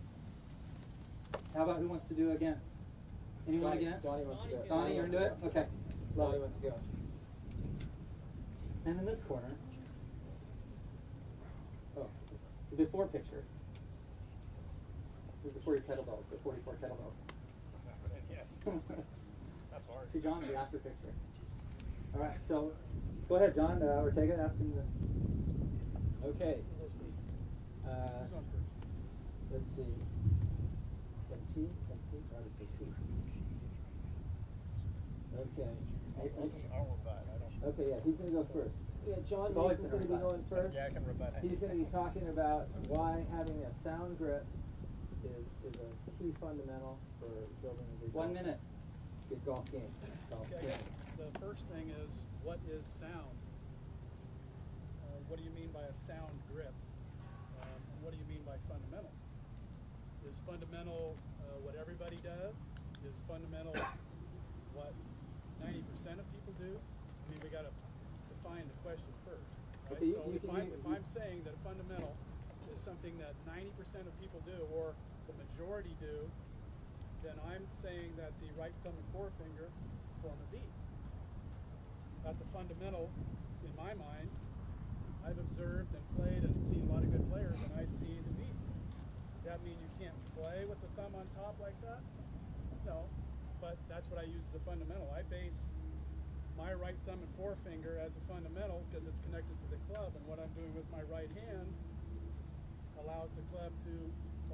How about who wants to do it again? Anyone again? Johnny wants to go. Donnie, you're going to do it? Okay. Johnny wants to go. And in this corner, the before picture. This is before your kettlebells, the 44 kettlebells. That's hard. See, John, the after picture. All right, so go ahead, John. Ortega, ask him to. Okay. Let's see. MT? Or just MT? Okay. I'll rebut. Okay, yeah, he's going to go first. Yeah, John Mason's Mason's going to be going first. Yeah, I can rebut. He's going to be talking about why having a sound grip is a key fundamental for building a good 1 minute. Good golf game. Okay. The first thing is, what is sound? What do you mean by a sound grip? And what do you mean by fundamental? Is fundamental what everybody does? Is fundamental what 90% of people do? I mean, we got to define the question first. Right? Okay, So if I'm saying that a fundamental is something that 90% of people do, or the majority do, then I'm saying that the right thumb and forefinger form a V. That's a fundamental in my mind. I've observed and played and seen a lot of good players, and I see the V. Does that mean you can't play with the thumb on top like that? No, but that's what I use as a fundamental. I base my right thumb and forefinger as a fundamental because it's connected to the club, and what I'm doing with my right hand allows the club to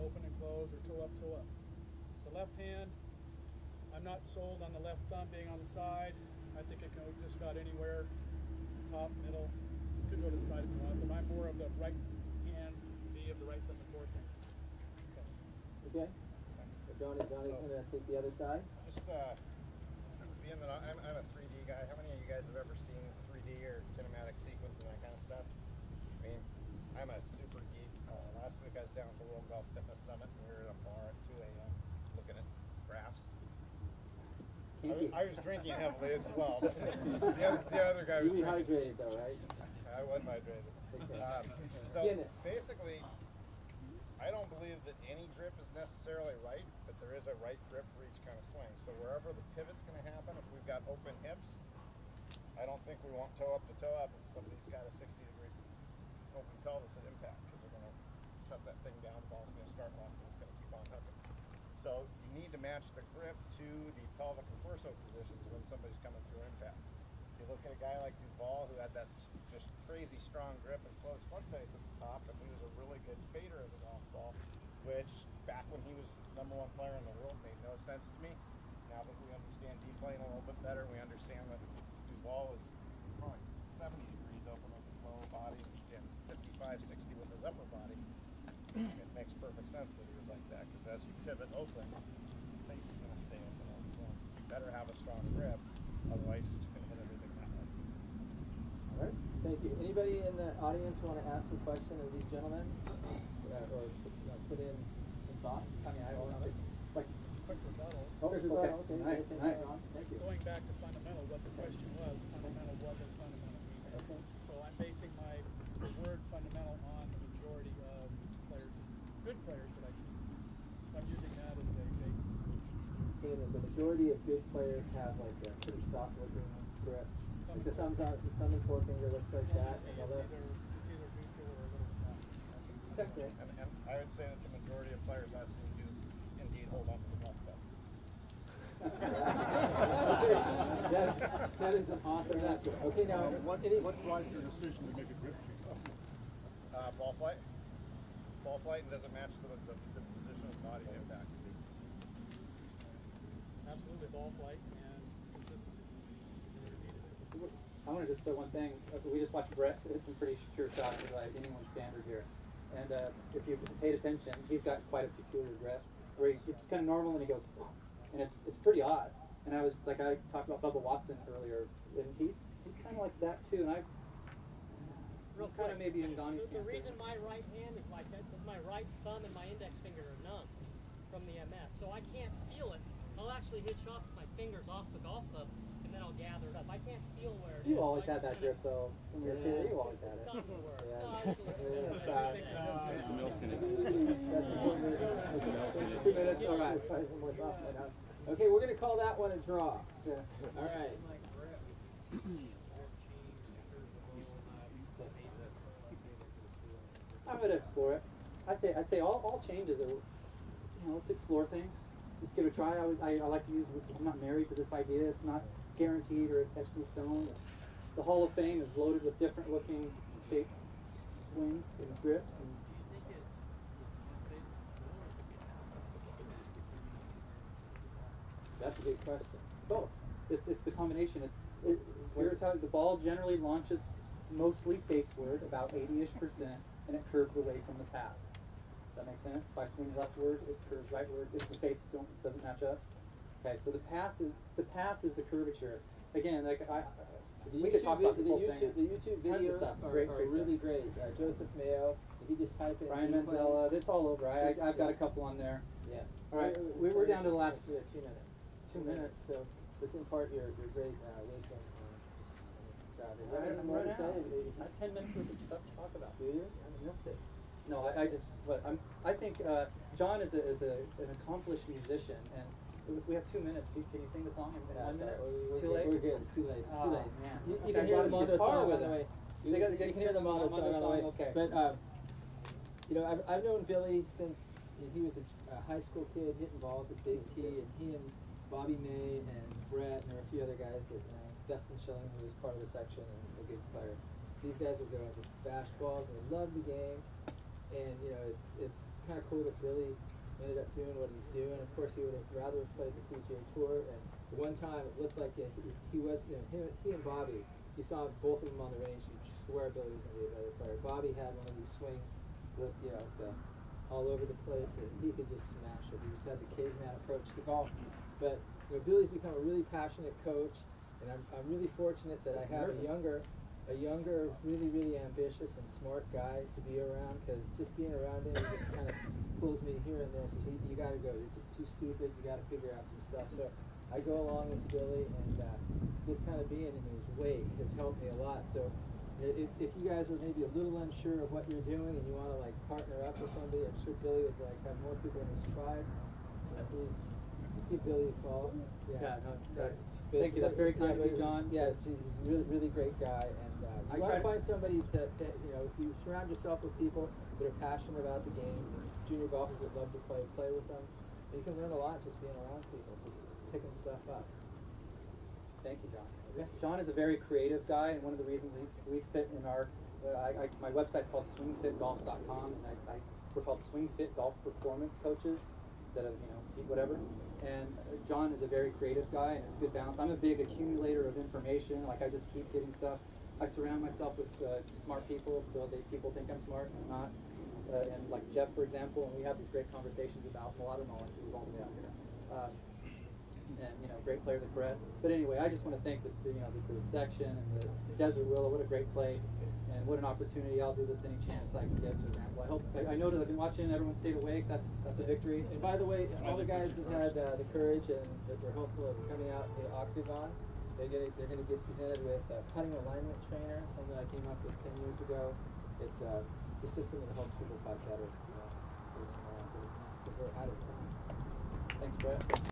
open and close or toe up, toe up. The left hand, I'm not sold on the left thumb being on the side. I think it can go just about anywhere, top, middle. It could go to the side if you want, but I'm more of the right hand, V of the right thumb and forefinger. Okay. Johnny's going to take the other side. Just being that I'm a 3D guy, how many of you guys have ever seen 3D or kinematic sequence and that kind of stuff? I mean, I'm a super geek. Last week I was down at the World Golf Fitness Summit, and we were at a bar at 2 a.m. looking at graphs. I was drinking heavily as well. The other guy was You rehydrated though, right? I was hydrated. So basically, I don't believe that any grip is necessarily right, but there is a right grip for each kind of swing. So wherever the pivot's going to happen, if we've got open hips, I don't think we want toe up to toe up if somebody's got a 60-degree open pelvis at impact, because they're going to shut that thing down, the ball's going to start off, and it's going to keep on hooking. So you need to match the grip to the pelvic and torso positions when somebody's coming through impact. You look at a guy like Duval who had that just crazy strong grip and close front face at the top, and he was a really good fader of the golf ball, which back when he was #1 player in the world made no sense to me. Now that we understand deep playing a little bit better, we understand that Duval is probably 70 degrees open with his lower body and 55, 60 with his upper body. It makes perfect sense that he was like that, because as you pivot open, the face is going to stay open all the time. You better have a strong grip, otherwise you're just going to hit everything that way. All right, thank you. Anybody in the audience want to ask a question of these gentlemen, or put in some thoughts? I mean, I want to like. Quick rebuttal. Oh, okay. Nice, nice. Thank you. Going back to fundamental, what the question was, fundamental, what does fundamental mean? Okay. So I'm basing the word fundamental on the majority of players, good players that I see. So I'm using that as a basis. So the majority of good players have like a pretty soft looking grip. Like the thumb and forefinger looks like that, and It's the either neutral or a little soft. Okay. And I would say that the majority of players I've seen do indeed hold on to the golf club. Okay. That is an awesome answer. Okay, now What drives your decision to make a grip change? Ball flight. Ball flight, and doesn't match the position of body impact. Absolutely, ball flight and consistency. I want to just say one thing. We just watched Brett hit some pretty sure shots by anyone's standard here. And if you paid attention, he's got quite a peculiar grip where it's kind of normal and he goes, and it's pretty odd. And I was like, I talked about Bubba Watson earlier, and he's kind of like that too. And Real kind quick, of maybe in Donnie's the camp. reason my right hand is like that is my right thumb and my index finger are numb from the MS, so I can't feel it. I'll actually hit shots with my fingers off the golf club, and then I'll gather it up. I can't feel where it is. You always so had that grip though. When you were a kid, you always had it. It's not gonna work. Yeah. No, absolutely. It's the milk in it. 2 minutes, all right. Okay, we're going to call that one a draw. Yeah. All right. I'm going to explore it. I'd say all changes are, let's explore things. Let's give it a try. I like to use, I'm not married to this idea. It's not guaranteed or etched in stone. The Hall of Fame is loaded with different looking shaped swings and grips. And That's a good question. both. It's the combination. Here's how the ball generally launches mostly faceward, about 80-ish%, and it curves away from the path. Does that make sense? If I swing leftward, it curves rightward. If the face doesn't match up. Okay, so the path is the curvature. Again, like we could talk about this whole thing. The YouTube videos are really great. Joseph Mayo, if you just type in Brian Manzella, it's all over. I've got a couple on there. Yeah. All right, we're down to the last 2 minutes. 2 minutes. So this impart your great wisdom. I'm running out. I have 10 minutes worth of stuff to talk about. Do you? No, I think John is an accomplished musician, and if we have 2 minutes, can you sing the song in 1 minute? Too late? We're good. It's too late. It's Oh, too late. man. You can hear the Mondo song on the way. You They can hear the Mondo song on the way. Okay. But I've known Billy since he was a high school kid hitting balls at Big T, and he and Bobby May and Brett and there were a few other guys that Dustin Schilling, who was part of the section and a good player. These guys would go and just bash balls, and they loved the game. And it's kind of cool that Billy ended up doing what he's doing. Of course, he would have rather have played the PGA Tour. And the one time it looked like he was, he and Bobby, you saw both of them on the range. You swear Billy was going to be a better player. Bobby had one of these swings with all over the place, and he could just smash it. He just had the caveman approach to golf. But Billy's become a really passionate coach, and I'm really fortunate that I have a younger, really, really ambitious and smart guy to be around, because just being around him, he just kind of pulls me here and there. Says, you got to go. You're just too stupid. You got to figure out some stuff. So I go along with Billy, and just kind of being in his wake has helped me a lot. So if you guys are maybe a little unsure of what you're doing and you want to partner up with somebody, I'm sure Billy would have more people in his tribe. Give Billy a call. Yeah, no, right. Thank you. That's very kind of you, John. Yeah, he's a really, really great guy, and you want to find somebody that if you surround yourself with people that are passionate about the game, junior golfers that love to play with them, you can learn a lot just being around people, just picking stuff up. Thank you, John. Yeah, John is a very creative guy, and one of the reasons we fit in our my website's called swingfitgolf.com, and we're called Swing Fit Golf Performance Coaches instead of whatever. And John is a very creative guy, and it's good balance. I'm a big accumulator of information. Like I just keep getting stuff. I surround myself with smart people, so people think I'm smart and I'm not. And like Jeff, for example, and we have these great conversations about a lot of knowledge who's all the way out here. And great player, the CREDS. But anyway, I just want to thank the section and the Desert Willow. What a great place, and what an opportunity. I'll do this any chance I can get to ramble. I know that I've been watching. Everyone stayed awake. That's a victory. And by the way, all the guys that had the courage and that were hopeful of coming out the Octagon, they're gonna get presented with a putting alignment trainer, something I came up with 10 years ago. It's a system that helps people putt better. We're out of time. Thanks, Brett.